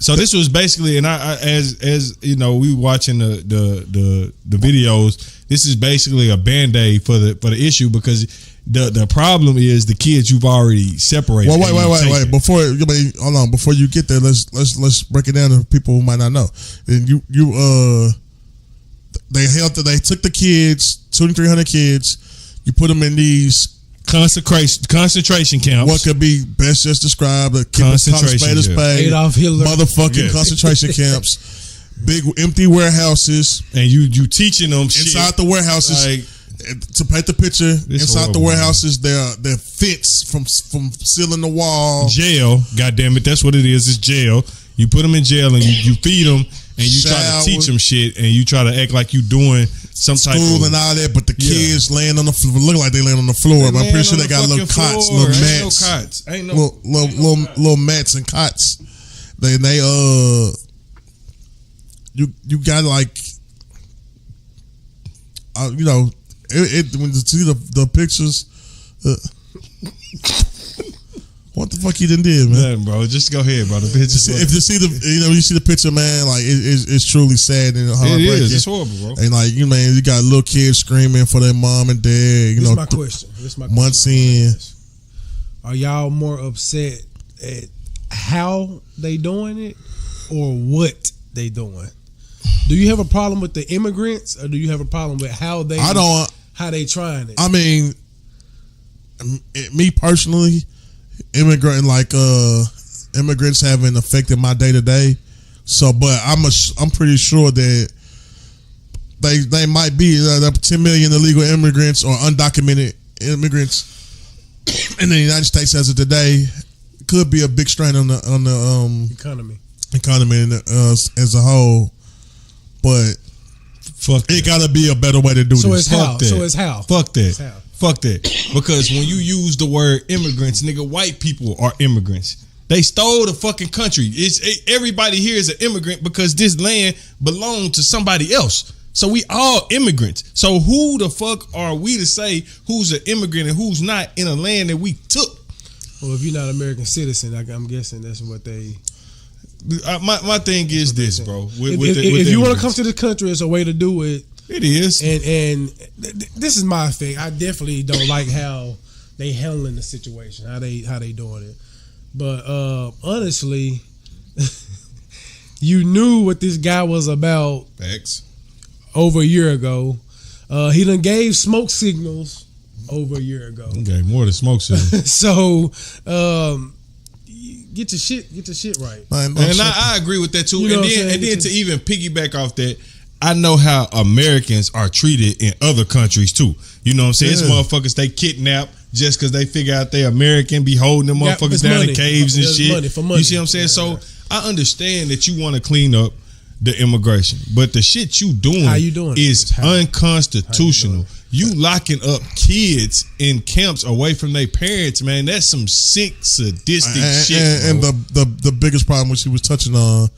So this was basically, and I as you know, we watching the videos. This is basically a band-aid for the issue, because the problem is the kids you've already separated. Well, wait. Hold on. Before you get there, let's break it down to people who might not know. And they took the kids, 2,300 kids. You put them in these concentration camps. What could be best just described a concentration Adolf Hitler motherfucking concentration camps. Big empty warehouses, and you teaching them inside the warehouses. To paint the picture, inside the warehouses, they're fence from ceiling to wall. Jail, goddamn it, that's what it is. It's jail. You put them in jail and you feed them and you try to teach them shit and you try to act like you doing some type of school and all that, but the kids laying on the floor, look like they laying on the floor. I'm pretty sure they got little cots, little mats, little mats and cots. You got like, when you see the pictures, what the fuck you done did, man? Nothing, bro. Just go ahead, bro. The pictures. If you see you see the picture, man, like it's truly sad and heartbreaking. It is. It's horrible, bro. And like you got little kids screaming for their mom and dad. This is my question. Months in, are y'all more upset at how they doing it or what they doing? Do you have a problem with the immigrants, or do you have a problem with how they trying it? I mean, me personally, immigrants haven't affected my day to day. So, but I'm pretty sure that they might be 10 million illegal immigrants or undocumented immigrants in the United States as of today could be a big strain on the economy as a whole. But it gotta be a better way to do this. So it's how. Fuck that. Because when you use the word immigrants, nigga, white people are immigrants. They stole the fucking country. Everybody here is an immigrant because this land belonged to somebody else. So we all immigrants. So who the fuck are we to say who's an immigrant and who's not in a land that we took? Well, if you're not an American citizen, I'm guessing that's what they. My thing is this, bro. If you want to come to the country, it's a way to do it. It is. And this is my thing. I definitely don't like how they handling the situation, how they doing it. But honestly, you knew what this guy was about. Facts. Over a year ago. He done gave smoke signals over a year ago. Okay, more than smoke signals. So, get your shit right. And I agree with that too. You know And then to even piggyback off that, I know how Americans are treated in other countries too. You know what I'm saying? It's motherfuckers they kidnap just because they figure out they American, be holding them motherfuckers down in caves and shit. Money for money. You see what I'm saying? So I understand that you want to clean up the immigration, but the shit you doing, is unconstitutional. You locking up kids in camps away from their parents, man. That's some sick, sadistic shit. And the biggest problem which he was touching on,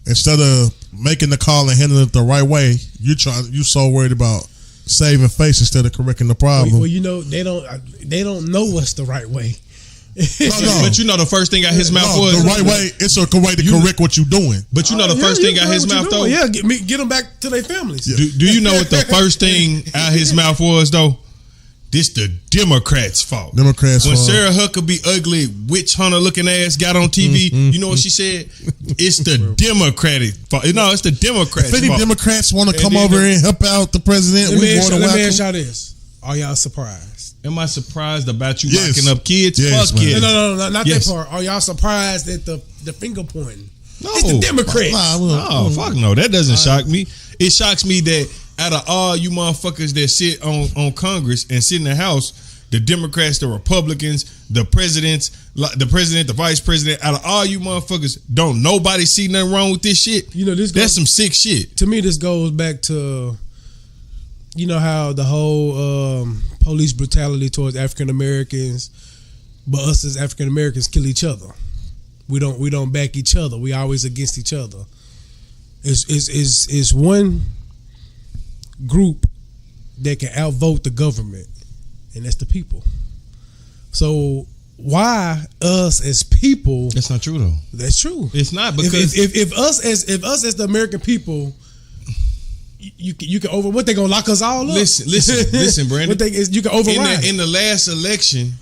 instead of making the call and handling it the right way, you so worried about saving face instead of correcting the problem. Well, you know they don't know what's the right way. No. But you know the first thing out his mouth was the right way. It's a way to correct what you're doing. But you know the first thing out his mouth though. Yeah, get them back to their families. Yeah. Do you know what the first thing out his mouth was though? This the Democrats' fault. When Sarah Huckabee ugly witch hunter looking ass got on TV, you know what she said? It's the Democratic fault. No, it's the Democrats' fault. If any Democrats want to come over and help out the president, we want to welcome. Let me ask y'all this: are y'all surprised? Am I surprised about you locking up kids? Yes, fuck kids. No, not that part. Are y'all surprised at the finger pointing? No, it's the Democrats. No, fuck no. That doesn't shock me. It shocks me that out of all you motherfuckers that sit on Congress and sit in the House, the Democrats, the Republicans, the president, the vice president, out of all you motherfuckers, don't nobody see nothing wrong with this shit. You know, that's some sick shit. To me, this goes back to, you know, how the whole police brutality towards African Americans, but us as African Americans kill each other. We don't back each other. We always against each other. It's one group that can outvote the government, and that's the people. So why us as people? That's not true though. That's true. It's not, because if us as the American people, you can over what they gonna lock us all up. Listen, Brandon. You can override. In the last election,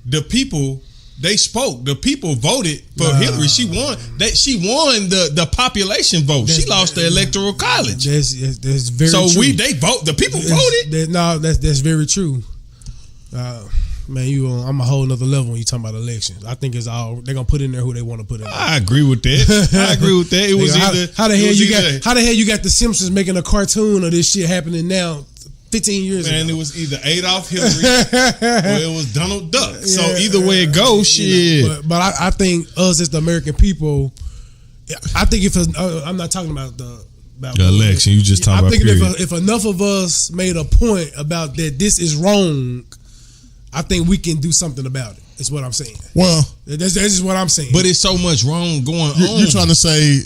the people. They spoke. The people voted for Hillary. She won. She won the population vote. She lost the electoral college. That's very so true. they vote. The people voted. That's very true. Man, I'm a whole nother level when you talking about elections. I think it's all they're gonna put in there who they want to put in there. I agree with that. It was either how the hell you got the Simpsons making a cartoon of this shit happening now. 15 years ago. And it was either Adolf Hitler or it was Donald Duck. So either way it goes, shit. But I think us as the American people, I think I'm not talking about the election. You just talking about. I think if enough of us made a point about that this is wrong, I think we can do something about it. Is what I'm saying. Well, that's just what I'm saying. But it's so much wrong going on. You're trying to say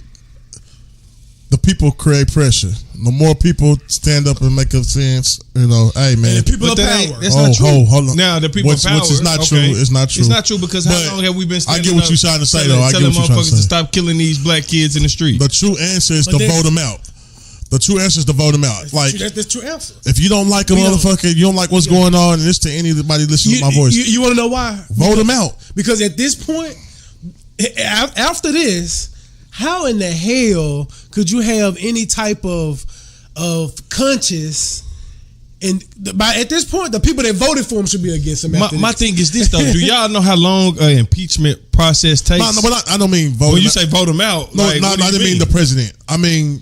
the people create pressure. The more people stand up and make a sense, you know, hey man, people of power. That's not true. Hold on. Now the people of power, which is not true. It's not true. It's not true because how long have we been? I get what you're trying to say, though. I get what you're trying to say. To stop killing these black kids in the street. The true answer is to vote them out. The true answer is to vote them out. Like that's the true answer. If you don't like a motherfucker, you don't like what's going on, and it's to anybody listening to my voice. You want to know why? Vote them out. Because at this point, after this, how in the hell could you have any type of conscience? And at this point, the people that voted for him should be against him. My thing is this though: do y'all know how long an impeachment process takes? No, but I don't mean vote. When you say vote him out, no, I didn't mean the president. I mean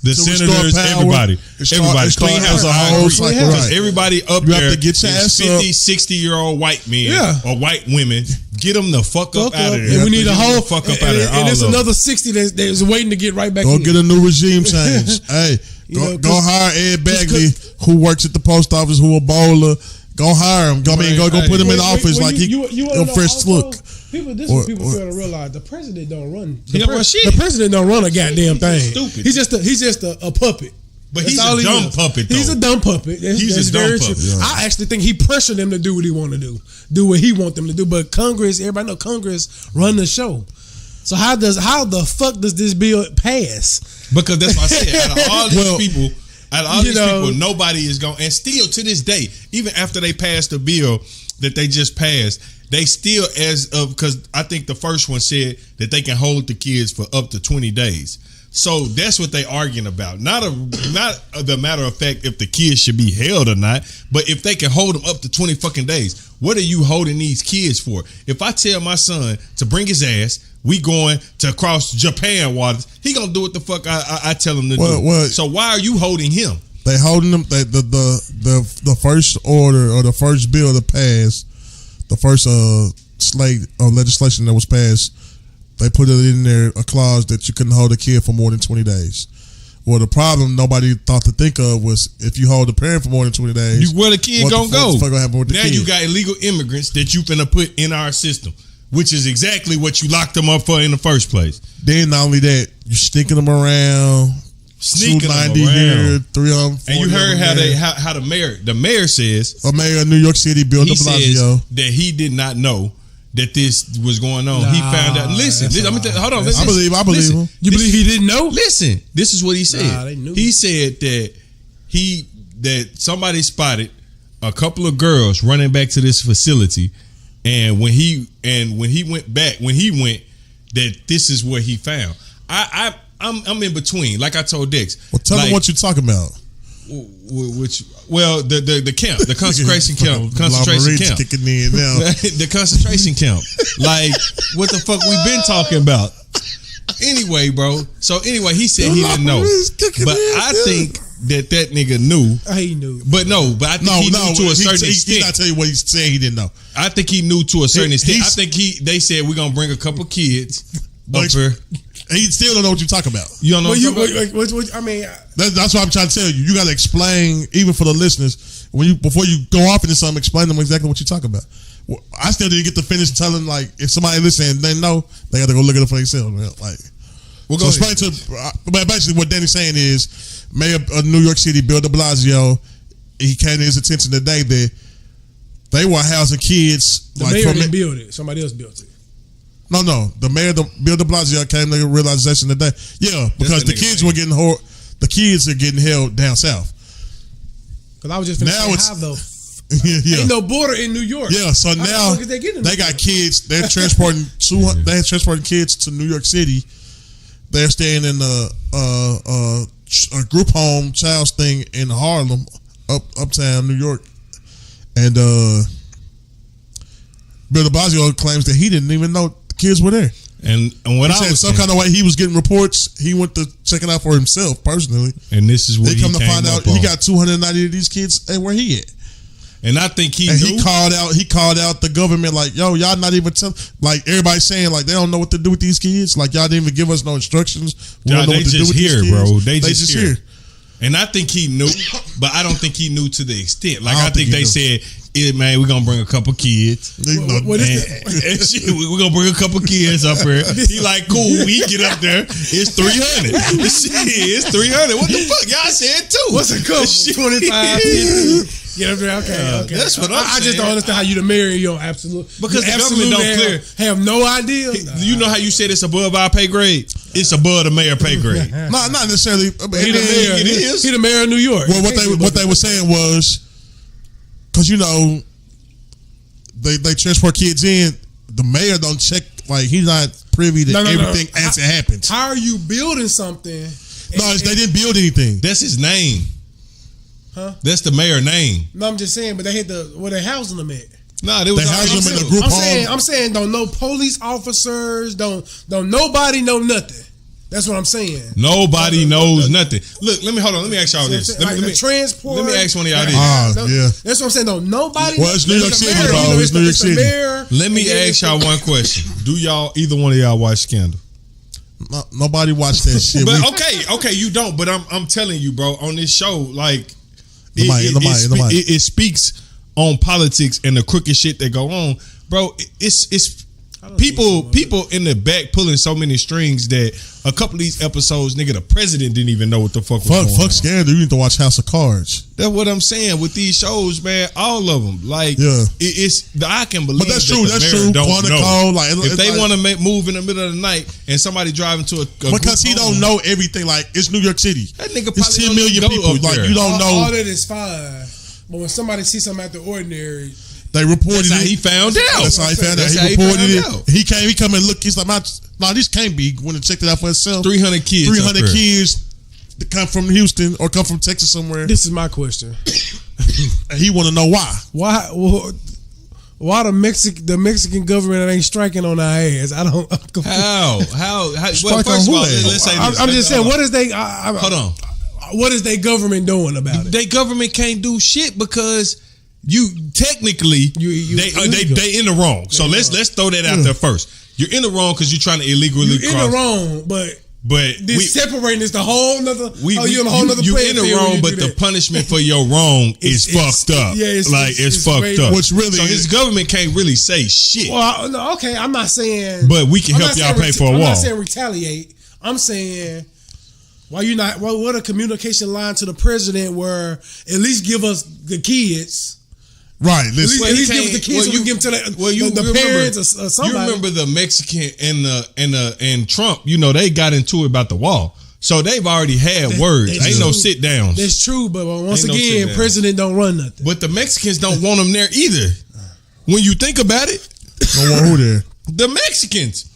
the senators, everybody. Clean house a whole cycle. Right. Everybody up you there have to get your is 50, 60-year-old white men or white women. Get them the fuck up out of there. And we need a whole fuck up out of there. And there's another 60 that's waiting to get right back in. Go get a new regime change. Hey, go hire Ed Bagley, who works at the post office, who a bowler. Go hire him. Go put him in office like he a fresh look. People fail to realize the president don't run. The president don't run a goddamn thing. Stupid. He's just a puppet. But he's a dumb puppet, though. He's a dumb puppet. That's very true. Yeah. I actually think he pressured them to do what he want to do what he want them to do. But Congress, everybody know Congress run the show. So how the fuck does this bill pass? Because that's what I said. Out of all these people, nobody is going. And still to this day, even after they passed the bill that they just passed, they still, as of, because I think the first one said that they can hold the kids for up to 20 days. So that's what they arguing about. Not the matter of fact if the kids should be held or not, but if they can hold them up to 20 fucking days. What are you holding these kids for? If I tell my son to bring his ass, we going to cross Japan waters, he gonna do what the fuck I tell him to do. Well, so why are you holding him? They holding them. The first order or the first bill to pass, the first slate of legislation that was passed, they put it in there a clause that you couldn't hold a kid for more than 20 days. Well, the problem nobody thought to think of was if you hold a parent for more than 20 days, where the kid gonna go? What the fuck gonna happen with the now kid? You got illegal immigrants that you finna put in our system, which is exactly what you locked them up for in the first place. Then not only that, you sneaking them around, sneaking 290 them around. here, 340. And you heard how the mayor says, a mayor of New York City, Bill de Blasio, that he did not know that this was going on. He found out. Listen, hold on. Listen, I believe him. You believe he didn't know? Listen, this is what he said. Nah, they knew. He said that somebody spotted a couple of girls running back to this facility, and when he went, that this is what he found. I'm in between. Like I told Dex. Well, tell him what you're talking about. The camp, the concentration camp, kicking in now. The concentration camp. Like, what the fuck we been talking about? Anyway, bro. So anyway, he said he didn't know, but I think that nigga knew. He knew, but I think he knew to a certain extent. He's not telling you what he's saying. He didn't know. I think he knew to a certain extent. I think they said we're gonna bring a couple kids up here. He still don't know what you're talking about. You don't know I mean, that's what I'm trying to tell you. You got to explain, even for the listeners, before you go off into something, explain them exactly what you're talking about. Well, I still didn't get to finish telling, like, if somebody listening, they know, they got to go look at it for themselves. Man. Like, so explain but basically what Danny's saying is, Mayor of New York City, Bill de Blasio, he came to his attention today that they were housing kids. The mayor didn't build it. Somebody else built it. No. The mayor, Bill de Blasio, came to the realization today. Yeah, because the kids were getting the kids are getting held down south. Because I was just finna though. Yeah. Ain't no border in New York. Yeah, so now they got kids. They're transporting they're transporting kids to New York City. They're staying in a group home child's thing in Harlem, uptown New York, and Bill de Blasio claims that he didn't even know the kids were there. And what he said some kind of way he was getting reports. He went to check it out for himself personally. And this is what they come to find out he got 290 of these kids. And where he at? And I think he called out the government like, yo, y'all not even like everybody's saying like they don't know what to do with these kids. Like y'all didn't even give us no instructions. We don't know what to do with these kids. Bro. They just here. And I think he knew, but I don't think he knew to the extent. Like I think they said, man, we're gonna bring a couple kids. What is it? We're gonna bring a couple kids up here. He like, cool. He get up there. It's 300. It's 300. What the fuck? Y'all said too. What's a couple? 25. Get up there. Okay. That's what I'm saying. I just don't understand how you the mayor. You don't because the government don't clear. Have no idea. You know how you said it's above our pay grade? It's above the mayor pay grade. Not necessarily. He the mayor. It is. He the mayor of New York. Well, what they were saying was, because you know, they transport kids in. The mayor don't check. Like he's not privy to everything as it happens. How are you building something? No, they didn't build anything. That's his name. Huh? That's the mayor name. No, I'm just saying, but they hit where they housing them at. Nah, they housing them in the group home. I'm saying, don't no police officers, don't nobody know nothing. That's what I'm saying. Nobody knows nothing. Look, let me ask y'all this. Let me transport. Let me ask one of y'all this. Yeah. That's what I'm saying. Don't nobody. Well, it's New York City, bro. It's New York City. Let me ask y'all one question. Do either one of y'all watch Scandal? Nobody watched that shit. But okay, you don't. But I'm telling you, bro, on this show, like it speaks on politics and the crooked shit that go on, bro. It's people in the back pulling so many strings that a couple of these episodes, nigga, the president didn't even know what the fuck was going on. Fuck Scandal. You need to watch House of Cards. That's what I'm saying with these shows, man. All of them, like, I can believe. But that's true. That's true. Quantico, like, if they want to move in the middle of the night and somebody driving to a because he don't know everything. Like it's New York City. That nigga probably it's 10 million people. Like you don't know. All that is fine, but when somebody sees something out the ordinary. They reported That's how it. he found out. That's how he found out. That's He how reported it. found out. He come and look. He's like, no, this can't be. Went and checked it out for himself. 300 kids. 300 kids that come from Houston or come from Texas somewhere. This is my question. And he want to know why. Why the Mexican government ain't striking on our ass? I don't. I'm confused. How? Well, Strike first on of all, who ass? let's say this. I'm just saying, what is they? Hold on. What is their government doing about it? They government can't do shit because you technically they in the wrong. So let's throw that out there first. You're in the wrong because you're trying to illegally cross. You're in the wrong, but this separating is the whole nother. You're in a whole nother. You in the wrong, but the punishment for your wrong is fucked up. Yeah, it's fucked up. Which really, so his government can't really say shit. Well, no, okay, I'm not saying. But we can help y'all pay for a wall. I'm not saying retaliate. I'm saying. Why you not? What a communication line to the president where at least give us the kids. Right. At least give us the kids. So we give them to the parents or somebody. You remember the Mexican and Trump? You know they got into it about the wall. So they've already had words. Ain't no sit downs. That's true, but once again, president don't run nothing. But the Mexicans don't want them there either. When you think about it, don't want who there? The Mexicans.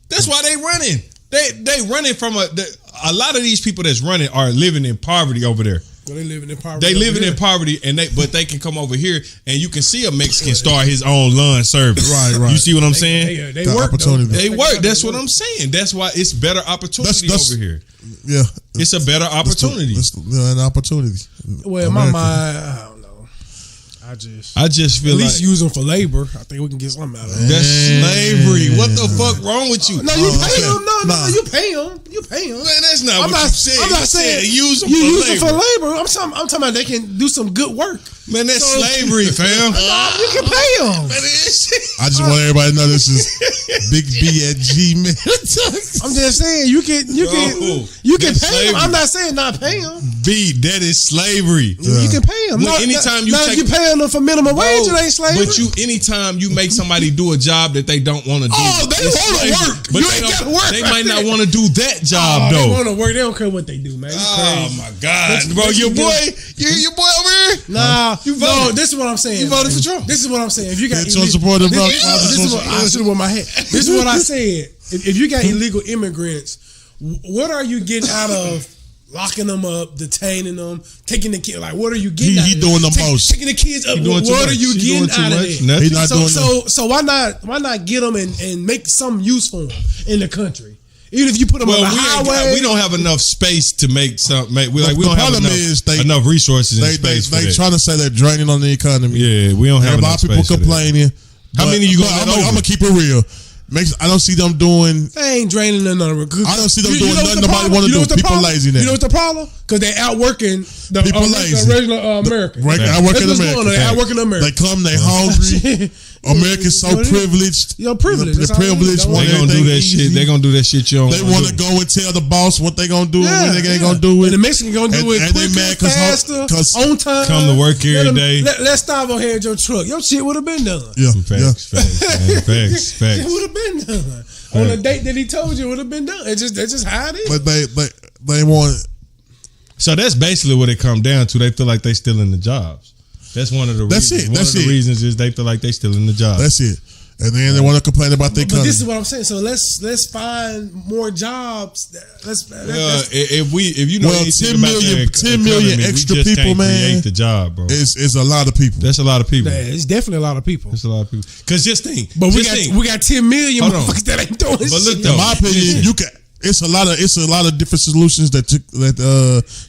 That's why they running. They running from a lot of these people that's running are living in poverty over there. Well, they living in poverty. They living in poverty, but they can come over here and you can see a Mexican start his own lawn service. Right. You see what I'm saying? They work. Opportunity. They work. That's what I'm saying. That's why it's better opportunity over here. Yeah, it's a better opportunity. It's an opportunity. Well, in my mind, I don't know. I just feel at least use them for labor. I think we can get something out of it. That's slavery. What the fuck wrong with you? No, you pay them. No, you pay them. You pay them. Man, that's not what you said. I'm not saying use them for labor. I'm talking about they can do some good work. Man, that's slavery, fam. You can pay them. I just want everybody to know this is Big B at Gmail. I'm just saying you can pay them. I'm not saying not pay them. B, that is slavery. You can pay them. Anytime you pay them for minimum wage, it ain't slavery. But anytime you make somebody do a job that they don't want to do, they want to work. But you ain't got to work. They might not want to do that job though. They want to work. They don't care what they do, man. Oh my God, bro, your boy over here. Nah, you voted. No, this is what I'm saying. You voted for Trump. This is what I'm saying. If you got this is what I should have with my head. This is what I said. If you got illegal immigrants, what are you getting out of locking them up, detaining them, taking the kids? Like, what are you getting? He doing the most. Taking the kids up. What are you getting out of it? He's not doing that. So why not get them and make some use for them in the country? Even if you put them on the highway, we don't have enough space to make some. We don't have enough resources. They trying to say they're draining on the economy. Yeah, we don't have enough space. A lot of people complaining. How many you gonna? I'm gonna keep it real. I don't see them doing. They ain't draining none of it. I don't see them doing nothing nobody want to do. People lazy now. You know what's the problem? Because they outworking the original Americans. Outworking Americans. They outworking Americans. They come, they hungry. Americans so privileged. You're privileged. They're privileged. They gonna do that shit. They gonna do that shit. They want to go and tell the boss what they gonna do and when they ain't gonna do it. And the Mexican gonna do it quicker, faster, on time. Come to work every day. Let's stop over here at your truck. Your shit would have been done. Yeah, facts. It would have been done on the date that he told you. It would have been done. That's just how it is. But they want. So that's basically what it comes down to. They feel like they still in the jobs. That's one of the reasons. One of the reasons is they feel like they still in the job. That's it. And then they want to complain about their country. But this is what I'm saying. So let's find more jobs. If you know 10 million extra people, man. Create the job, bro. It's a lot of people. That's a lot of people. It's definitely a lot of people. It's a lot of people. Because just think. But we got 10 million motherfuckers that ain't doing shit. In my opinion, you can. It's a lot of different solutions that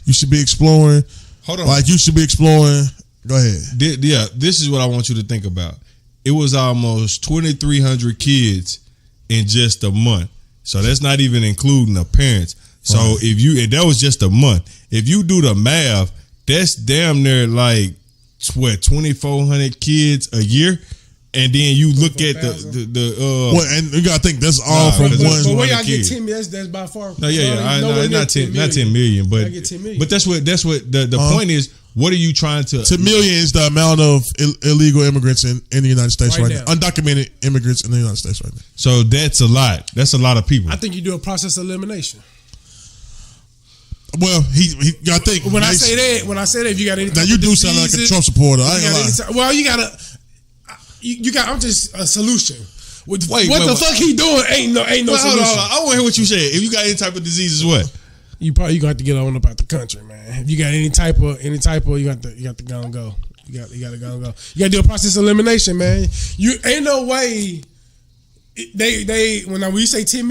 you should be exploring. Hold on. Like you should be exploring. Go ahead. This is what I want you to think about. It was almost 2,300 kids in just a month. So that's not even including the parents. So if that was just a month. If you do the math, that's damn near like 2,400 kids a year. And then you look at and you gotta think that's all from one. But where y'all get 10 million? That's by far. No, not 10 million, but that's what the point is. What are you trying to? 10 million is the amount of illegal immigrants in the United States right now. Undocumented immigrants in the United States right now. So that's a lot. That's a lot of people. I think you do a process of elimination. Well, I think when I say that, if you got anything, now you do sound like a Trump supporter. I ain't gonna lie. Well, you gotta. you got. I'm just a solution. What the Wait. fuck he doing? Ain't no solution. Hold on. I want to hear what you said. If you got any type of diseases, what? You probably gonna have to get on up out the country, man. If you got any type of, you got to go and go. You got to go and go. You got to do a process of elimination, man. You ain't no way. They when you say 10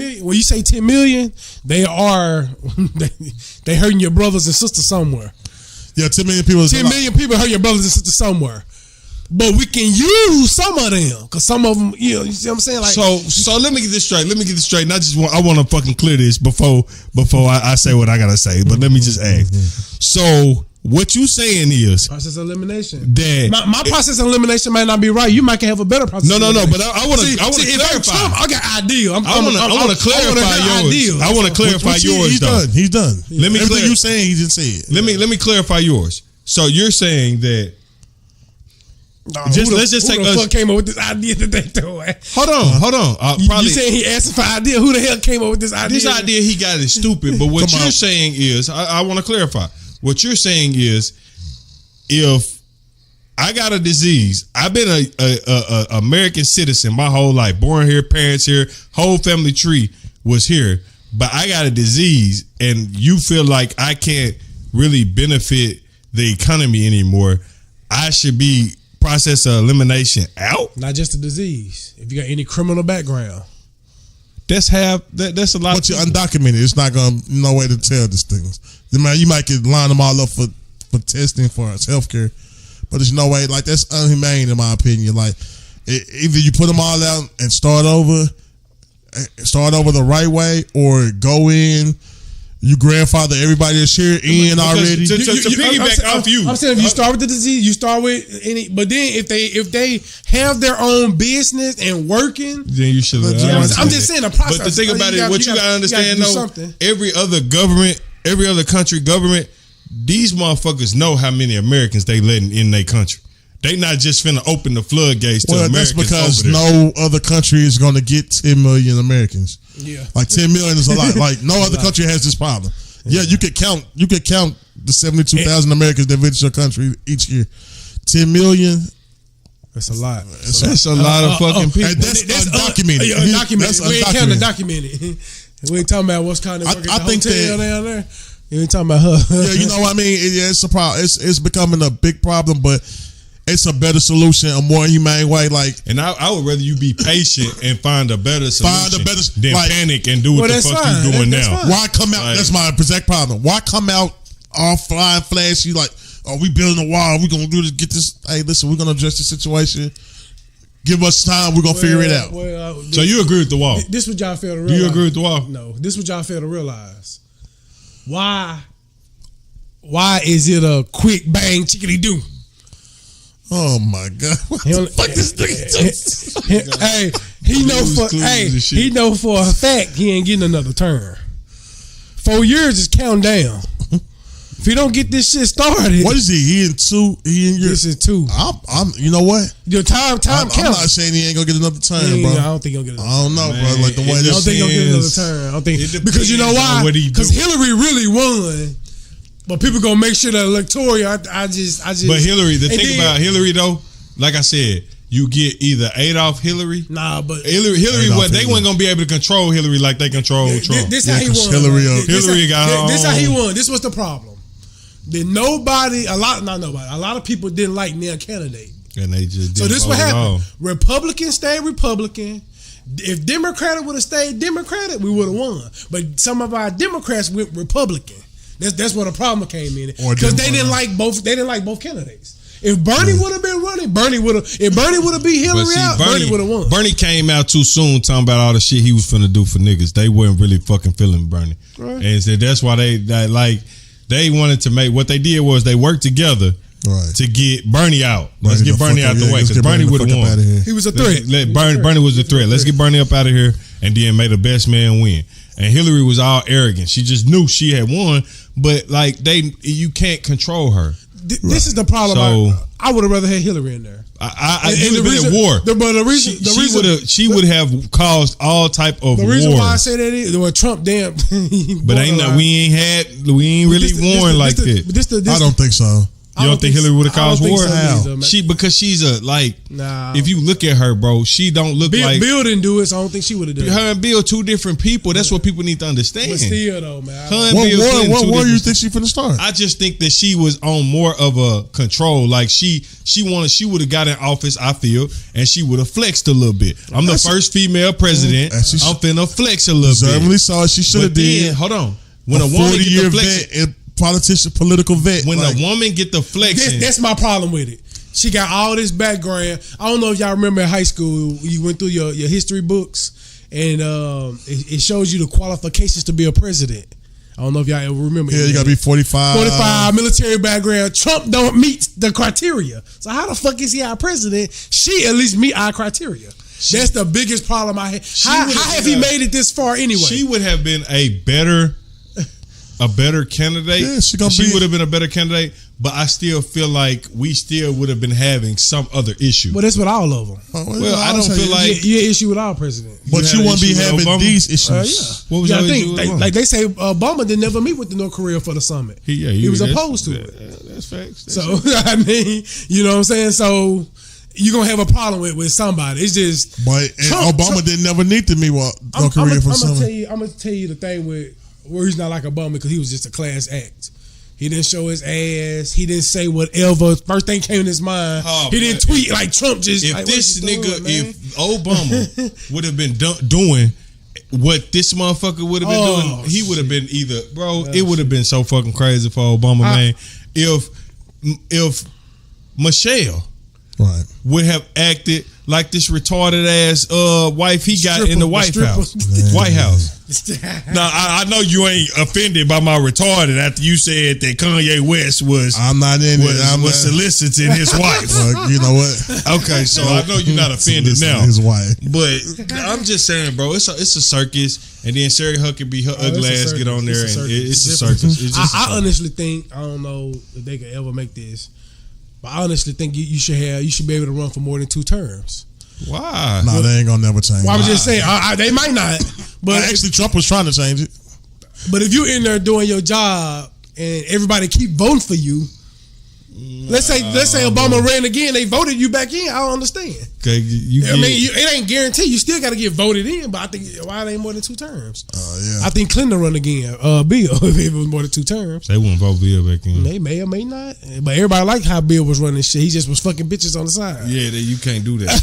million, they are they hurting your brothers and sisters somewhere. Yeah, 10 million people. 10 million people hurt your brothers and sisters somewhere. But we can use some of them because some of them, you see what I'm saying? Like, so let me get this straight. And I want to fucking clear this before I say what I gotta say. But let me just ask. So what you saying is process of elimination. That my process of elimination might not be right. You might have a better process. No. But I want to clarify. I got ideal. I want to clarify yours. I want to clarify yours. He's done. Let me Everything you saying, he just said. Let me clarify yours. So you're saying that. Let's just take. Who the fuck came up with this idea today, though? Hold on. You saying he asked for idea? Who the hell came up with this idea? This idea he got is stupid. But what you're saying is, I want to clarify. What you're saying is, if I got a disease, I've been a American citizen my whole life, born here, parents here, whole family tree was here, but I got a disease, and you feel like I can't really benefit the economy anymore. I should be process of elimination out. Not just a disease. If you got any criminal background, that's a lot. But you're undocumented. It's not gonna no way to tell these things. You might get line them all up for testing for healthcare, but there's no way. Like, that's unhumane in my opinion. Like, either you put them all out and start over the right way, or go in. You grandfather everybody that's here in already. To piggyback off you, I'm saying if you start with the disease, you start with any. But then if they have their own business and working, then you should. I'm just saying the process. But the thing about it, what you gotta understand though, every other government, every other country government, these motherfuckers know how many Americans they letting in their country. They not just finna open the floodgates to Americans. That's because no other country is going to get 10 million Americans. Yeah, like 10 million is a lot. Like, no other country has this problem. Yeah, you could count the 72,000 Americans that visit your country each year. 10 million. That's a lot. That's a lot of fucking people. And that's undocumented. Undocumented. We ain't counting documented. We ain't talking about what's kind of working at the hotel down there. You ain't talking about her. Yeah, you know what I mean? It's a problem. It's becoming a big problem, but it's a better solution, a more humane way. Like, and I would rather you be patient and find a better solution than panic and do what the fuck you doing now. Fine. Why come out? That's my exact problem. Why come out all flying flashy like, oh, we building a wall, we gonna do this, get this. Hey, listen, we're gonna address the situation. Give us time, we're gonna figure it out. So you agree with the wall? This what y'all fail to realize. Do you agree with the wall? No, this what y'all fail to realize. Why is it a quick bang chickadee do? Oh my God! What the fuck this nigga do? Hey, he know for a fact he ain't getting another turn. 4 years is counting down. If he don't get this shit started, what is he? He in 2. He in year. This is 2. I'm. You know what? Your time counts. I'm not saying he ain't gonna get another turn, bro. I don't think he'll get another turn. I don't know, bro. Like the way I don't think he'll get another turn. I don't think because you know why? Because Hillary really won. But people gonna make sure that electoral. I just. But Hillary, the thing about Hillary though, like I said, you get either Adolf Hillary. Nah, but Hillary, they weren't gonna be able to control Hillary like they control Trump. This how he won. Hillary got. This how he won. This was the problem. That a lot of people didn't like their candidate, and they just. Didn't so this what happened. Republicans stayed Republican. If Democratic would have stayed Democratic, we would have won. But some of our Democrats went Republican. That's where the problem came in, because they didn't like both. They didn't like both candidates. If Bernie would have been running, if Bernie would have beat Hillary out, Bernie would have won. Bernie came out too soon talking about all the shit he was finna do for niggas. They weren't really fucking feeling Bernie, right. And so that's why they wanted to make. What they did was they worked together. Right. To get Bernie out. Let's get Bernie out the way, because Bernie would have won. He was a threat. Bernie was a threat. Let's get Bernie up out of here, and then may the best man win. And Hillary was all arrogant. She just knew she had won, but like you can't control her. This is the problem. So, I would have rather had Hillary in there. It would have been at war. She would have caused all type of war. The reason why I say that is Trump but we ain't really warned like that. I don't think so. You don't think Hillary would have caused war? So Because she's a if you look at her, bro, she don't look like Bill didn't do it, so I don't think she would have done it. Her and Bill two different people. That's what people need to understand. But still, though, man. What war you think she finna start? I just think that she was on more of a control. Like she would have got in office, I feel, and she would have flexed a little bit. I'm the first female president. I'm finna flex a little bit. Deservedly saw she should have did. Hold on. When a woman get the flexing, politician, political vet. When a woman get the flexing, that's my problem with it. She got all this background. I don't know if y'all remember in high school, you went through your history books, and it shows you the qualifications to be a president. I don't know if y'all ever remember. Yeah, you gotta be 45. 45, military background. Trump don't meet the criteria. So how the fuck is he our president? She at least meet our criteria. That's the biggest problem I have. How have he made it this far anyway? She would have been a better candidate. Yeah, she would have been a better candidate, but I still feel like we still would have been having some other issue. Well, that's with all of them. Well, I don't feel like you had issue with our president. But you won't be having these issues. Yeah. What was your issue? Like they say, Obama didn't never meet with the North Korea for the summit. He was opposed to it. That's facts. So I mean, you know what I'm saying? So you're gonna have a problem with somebody. It's just. But Obama didn't never need to meet with North Korea for the summit. I'm gonna tell you the thing with. Where he's not like Obama because he was just a class act. He didn't show his ass. He didn't say whatever. First thing came in his mind. He didn't tweet like Trump just. If like, this nigga, if Obama would have been doing what this motherfucker would have been doing, he would have been either, bro. It would have been so fucking crazy for Obama, man. If Michelle would have acted like this retarded ass wife he got in the White House. Now I know you ain't offended by my retarded after you said that Kanye West was soliciting his wife. Well, you know what? Okay, so I know you're not offended now. His wife, but I'm just saying, bro, it's a circus, and then Sarah Huckabee, her ugly ass get on there, and it's a circus. I honestly think I don't know if they could ever make this. I honestly think you should be able to run for more than 2 terms. Why? No, they ain't gonna never change. Well, I was just saying they might not. But actually, Trump was trying to change it. But if you're in there doing your job and everybody keep voting for you, let's say Obama ran again, they voted you back in. I don't understand. Okay, it ain't guaranteed. You still got to get voted in. But I think why it ain't more than 2 terms? Yeah. I think Clinton run again. Bill, if it was more than 2 terms, they wouldn't vote Bill back in. They may or may not. But everybody liked how Bill was running shit. He just was fucking bitches on the side. Yeah, you can't do that.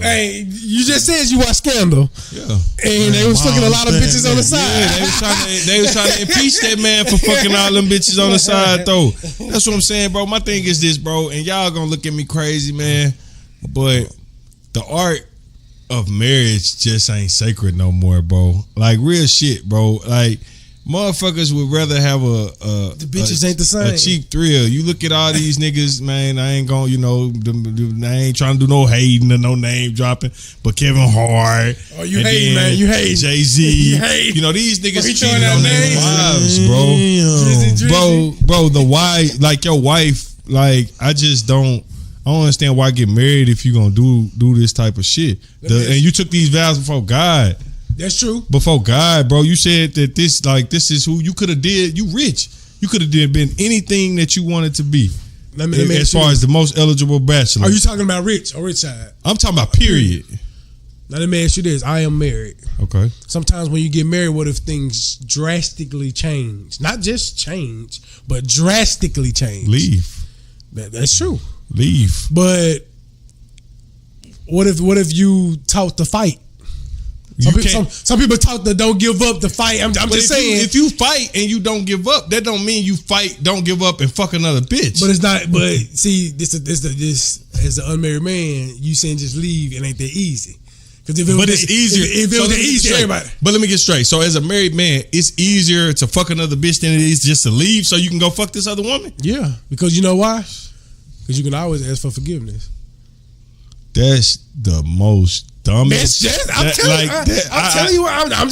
Hey, you just said you watched Scandal. Yeah, and they was fucking a lot of bitches on the side. Yeah, they was trying to impeach that man for fucking all them bitches on the side though. That's what I'm saying, bro. My thing is this, bro, and y'all gonna look at me crazy, man. But the art of marriage just ain't sacred no more, bro. Like real shit, bro. Like motherfuckers would rather have the bitches ain't the same. A cheap thrill. You look at all these niggas, man. I ain't gonna, I ain't trying to do no hating or no name dropping. But Kevin Hart, you hate, man. You hate Jay-Z. These niggas cheating on their wives, bro. Bro, the wife, like your wife, like I don't understand why get married if you gonna do this type of shit. And you took these vows before God. That's true. Before God, bro, you said that this is who you could have did. You rich. You could have been anything that you wanted to be. As far as the most eligible bachelor. Are you talking about rich or rich side? I'm talking about period. Now let me ask you this: I am married. Okay. Sometimes when you get married, what if things drastically change? Not just change, but drastically change. Leave. That's true. Leave. But what if you taught to fight? Some people talk to don't give up to fight. I'm just saying. If you fight and you don't give up, that don't mean you fight, don't give up, and fuck another bitch. But it's not. But see, this as an unmarried man, you saying just leave. It ain't that easy. It's easier. If it was easy, everybody. But let me get straight. So as a married man, it's easier to fuck another bitch than it is just to leave so you can go fuck this other woman. Yeah, because you know why? Because you can always ask for forgiveness. That's the most dumbest. I'm telling you. I'm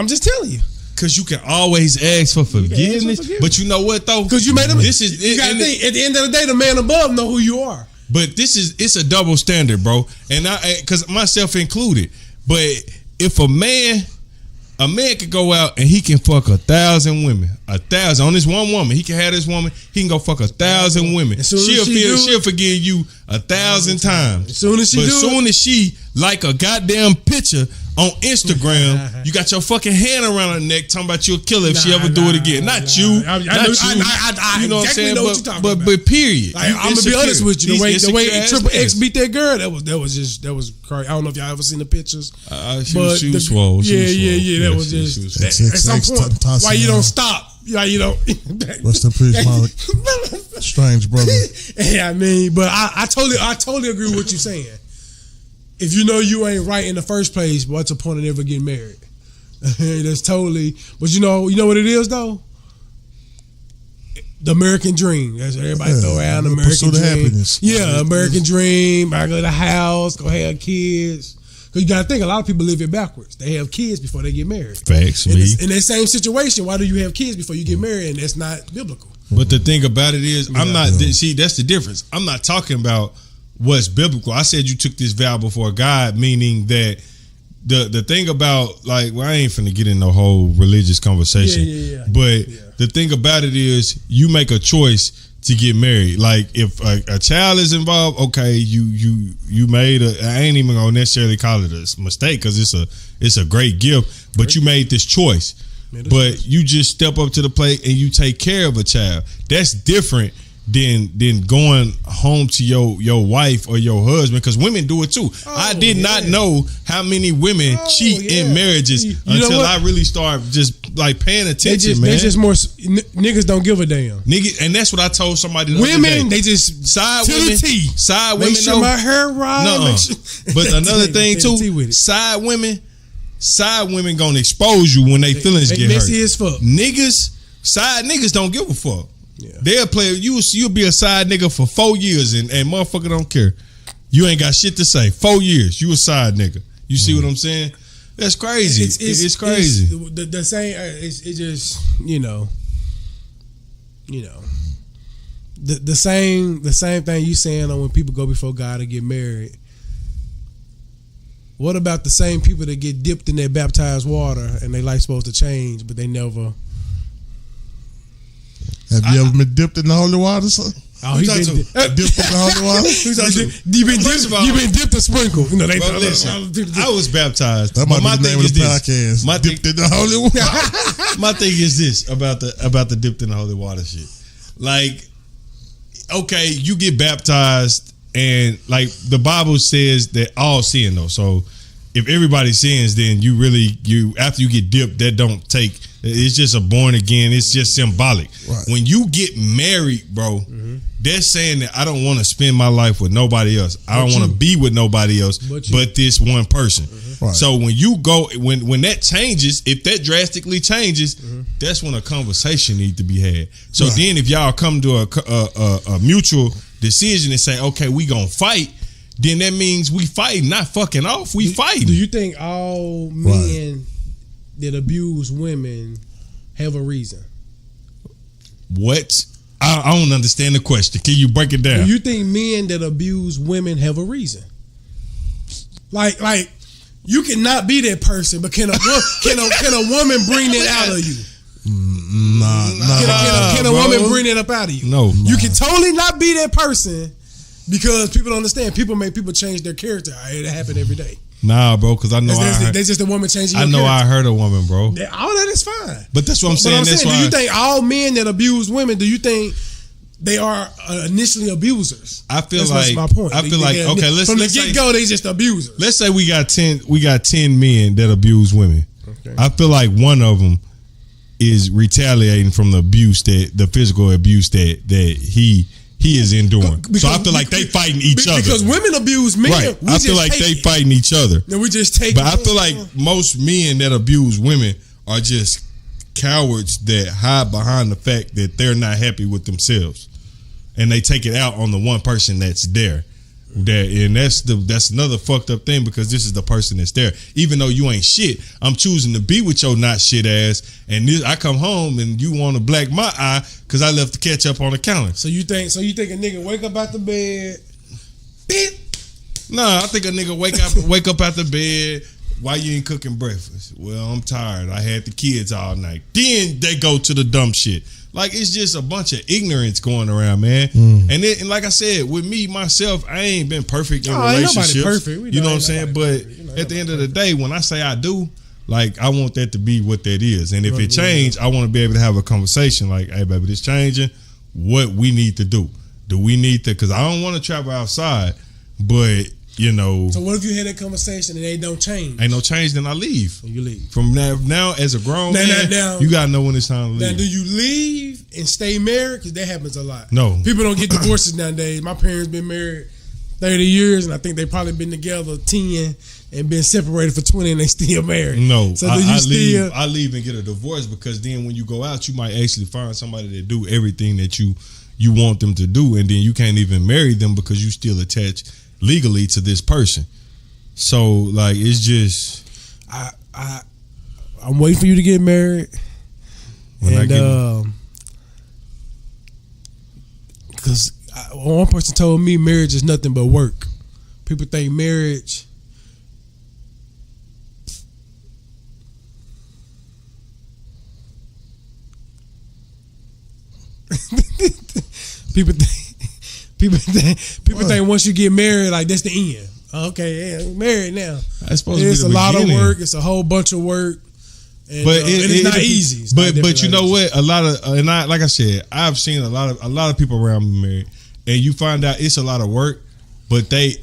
just telling you. Because you can always ask for forgiveness. But you know what though? Because you made them. You gotta think. At the end of the day, the man above know who you are. But it's a double standard, bro. And because myself included. But if a man A man could go out and he can fuck 1,000 women. 1,000 on this one woman. He can have this woman. He can go fuck 1,000 women. She'll forgive you 1,000 times. As soon as she like a goddamn picture on Instagram, you got your fucking hand around her neck talking about you'll kill her if she ever do it again. Not you. I You know what I'm saying? What you're talking about. But period. Like, I'm gonna be honest with you. The way Triple X beat. beat that girl, that was crazy. I don't know if y'all ever seen the pictures. She was swole. Yeah. That was just at some point. Why you don't stop? Why you don't? What's the peace, Malik? Strange brother. Yeah, I mean, but I totally agree with what you're saying. If you know you ain't right in the first place, what's the point of ever getting married? That's totally. But you know what it is though. The American dream. That's what everybody throw around. The American dream. Happiness. Yeah, American dream. I go to the house, go have kids. Because you got to think, a lot of people live it backwards. They have kids before they get married. Facts, in that same situation, why do you have kids before you get married? And that's not biblical. But the thing about it is, I'm not. See, that's the difference. I'm not talking about what's biblical. I said you took this vow before God, meaning that the thing about, like, well, I ain't finna get in the whole religious conversation. But the thing about it is, you make a choice to get married. Like, if a child is involved, okay, you made I ain't even gonna necessarily call it a mistake because it's a great gift, but you made this choice. But you just step up to the plate and you take care of a child. That's different than going home to your wife or your husband, because women do it too. I did not know how many women cheat in marriages until I really started just like paying attention. They just more niggas don't give a damn. And that's what I told somebody the women, other day. they just side to women, the T. Side make women. Sure my hair right. But another thing too, side women gonna expose you when they feelings get hurt. Messy as fuck. Side niggas don't give a fuck. Yeah. They'll play. You'll be a side nigga for 4 years and motherfucker don't care. You ain't got shit to say. 4 years, you a side nigga. You see what I'm saying? That's crazy. It's crazy. The same. It just the same thing you saying on when people go before God and get married. What about the same people that get dipped in their baptized water and they life supposed to change, but they never? Have you ever been dipped in the holy water, son? Oh, he been dipped in the holy water. You been dipped or sprinkled. You know, I was baptized. That might be the name of the podcast. Dipped in the holy water. My thing is this about the dipped in the holy water shit. Like, okay, you get baptized, and like the Bible says that all sin though. So if everybody sins, then you after you get dipped, that don't take. It's just a born again. It's just symbolic. Right. When you get married, bro, they're saying that I don't want to spend my life with nobody else. I don't want to be with nobody else but this one person. Right. So when you go, when that changes, if that drastically changes, that's when a conversation needs to be had. So then if y'all come to a mutual decision and say, okay, we gonna fight, then that means we fighting, not fucking off. We fighting. Do you think all men that abuse women have a reason? What? I don't understand the question. Can you break it down? Do you think men that abuse women have a reason? Like you cannot be that person, but can a woman bring that out of you? Nah. Can a woman bring it up out of you? No. You can totally not be that person because people don't understand. People change their character. It happen every day. Nah, bro, because I know that's just a woman changing your character. I heard a woman, bro. All that is fine. But that's what I'm saying. That's why. Do you think all men that abuse women, do you think they are initially abusers? I feel that's like my point. I feel like okay, let's from the get go they just abusers. Let's say we got 10 men that abuse women. Okay. I feel like one of them is retaliating from the abuse the physical abuse that he is enduring. So I feel like they fighting each other. Because women abuse men. Right. I feel like they fighting each other. And we just take But I feel like most men that abuse women are just cowards that hide behind the fact that they're not happy with themselves. And they take it out on the one person that's there. And that's another fucked up thing, because this is the person that's there. Even though you ain't shit, I'm choosing to be with your not shit ass. And I come home and you want to black my eye because I left the ketchup on the counter. So you think a nigga wake up out the bed? Nah, I think a nigga wake up out the bed, why you ain't cooking breakfast? Well, I'm tired. I had the kids all night. Then they go to the dumb shit. Like, it's just a bunch of ignorance going around, man. And like I said, with me, myself, I ain't been perfect in relationships. Ain't nobody perfect. You know what I'm saying? But at the end of the day, when I say I do, like, I want that to be what that is. And if it change, I want to be able to have a conversation like, hey, baby, this changing. What we need to do. Do we need to, because I don't want to travel outside, but, you know. So what if you had that conversation and they don't change? Ain't no change, then I leave. You leave. From now as a grown man, you got to know when it's time to leave. Now, do you leave and stay married? Because that happens a lot. No. People don't get divorces nowadays. My parents been married 30 years, and I think they probably been together 10 and been separated for 20 and they still married. No. So do you I leave and get a divorce, because then when you go out, you might actually find somebody that do everything that you want them to do, and then you can't even marry them because you still attached legally to this person. So, like, it's just I'm waiting for you to get married. Because one person told me marriage is nothing but work. People think marriage. People think once you get married, like, that's the end. Okay, yeah, we're married now. That's supposed it's to be the a lot beginning. of work. It's a whole bunch of work. And, but it's not easy. It's but not you know easy. what? A lot of, and I, like I said, I've seen a lot of people around me married, and you find out it's a lot of work, but a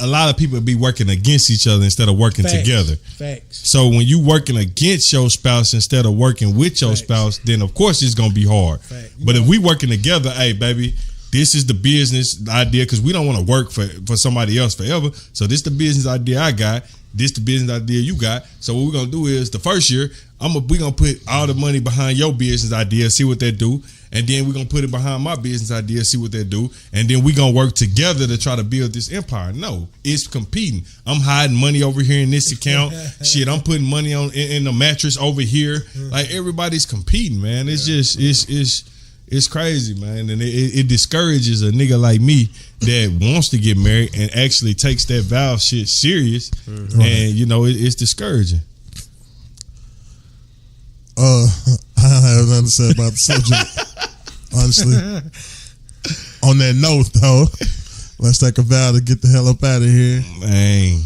lot of people be working against each other instead of working together. Facts. So when you working against your spouse instead of working with your spouse, then of course it's gonna be hard. But if we working together, hey baby, this is the business idea, because we don't want to work for somebody else forever. So this the business idea I got. This the business idea you got. So what we're gonna do is the first year, we gonna put all the money behind your business idea, see what they do, and then we're gonna put it behind my business idea, see what they do, and then we gonna work together to try to build this empire. No, it's competing. I'm hiding money over here in this account. Shit, I'm putting money in the mattress over here. Like, everybody's competing, man. It's just it's crazy, man, and it discourages a nigga like me that wants to get married and actually takes that vow shit serious, and you know it's discouraging. I don't have nothing to say about the subject, honestly. On that note, though, let's take a vow to get the hell up out of here. Man,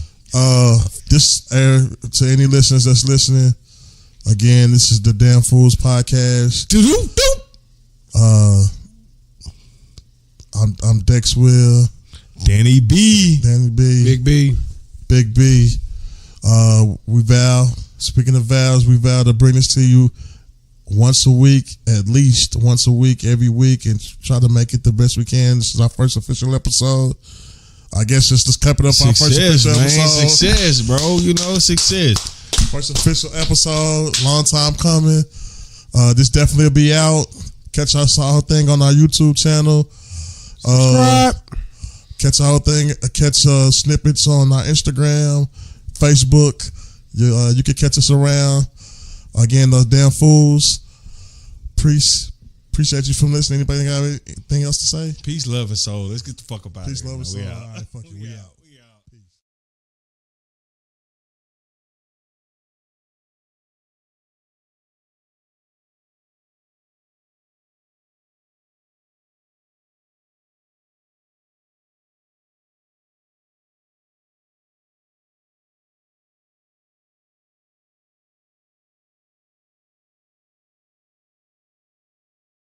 this to any listeners that's listening, again, this is the Damn Fools podcast. I'm Dex Will, Danny B, Big B. We vow. Speaking of vows, we vow to bring this to you once a week, at least once a week, every week, and try to make it the best we can. This is our first official episode. I guess just to cap it up, our first official episode. Success, bro. You know, success. First official episode, long time coming. This definitely will be out. Catch our whole thing on our YouTube channel. Subscribe. Catch our whole thing. Catch snippets on our Instagram, Facebook. You can catch us around. Again, those Damn Fools. Appreciate you from listening. Anybody got anything else to say? Peace, love, and soul. Let's get the fuck up out of here. Peace, love, and soul. We out. All right, fuck you. We out.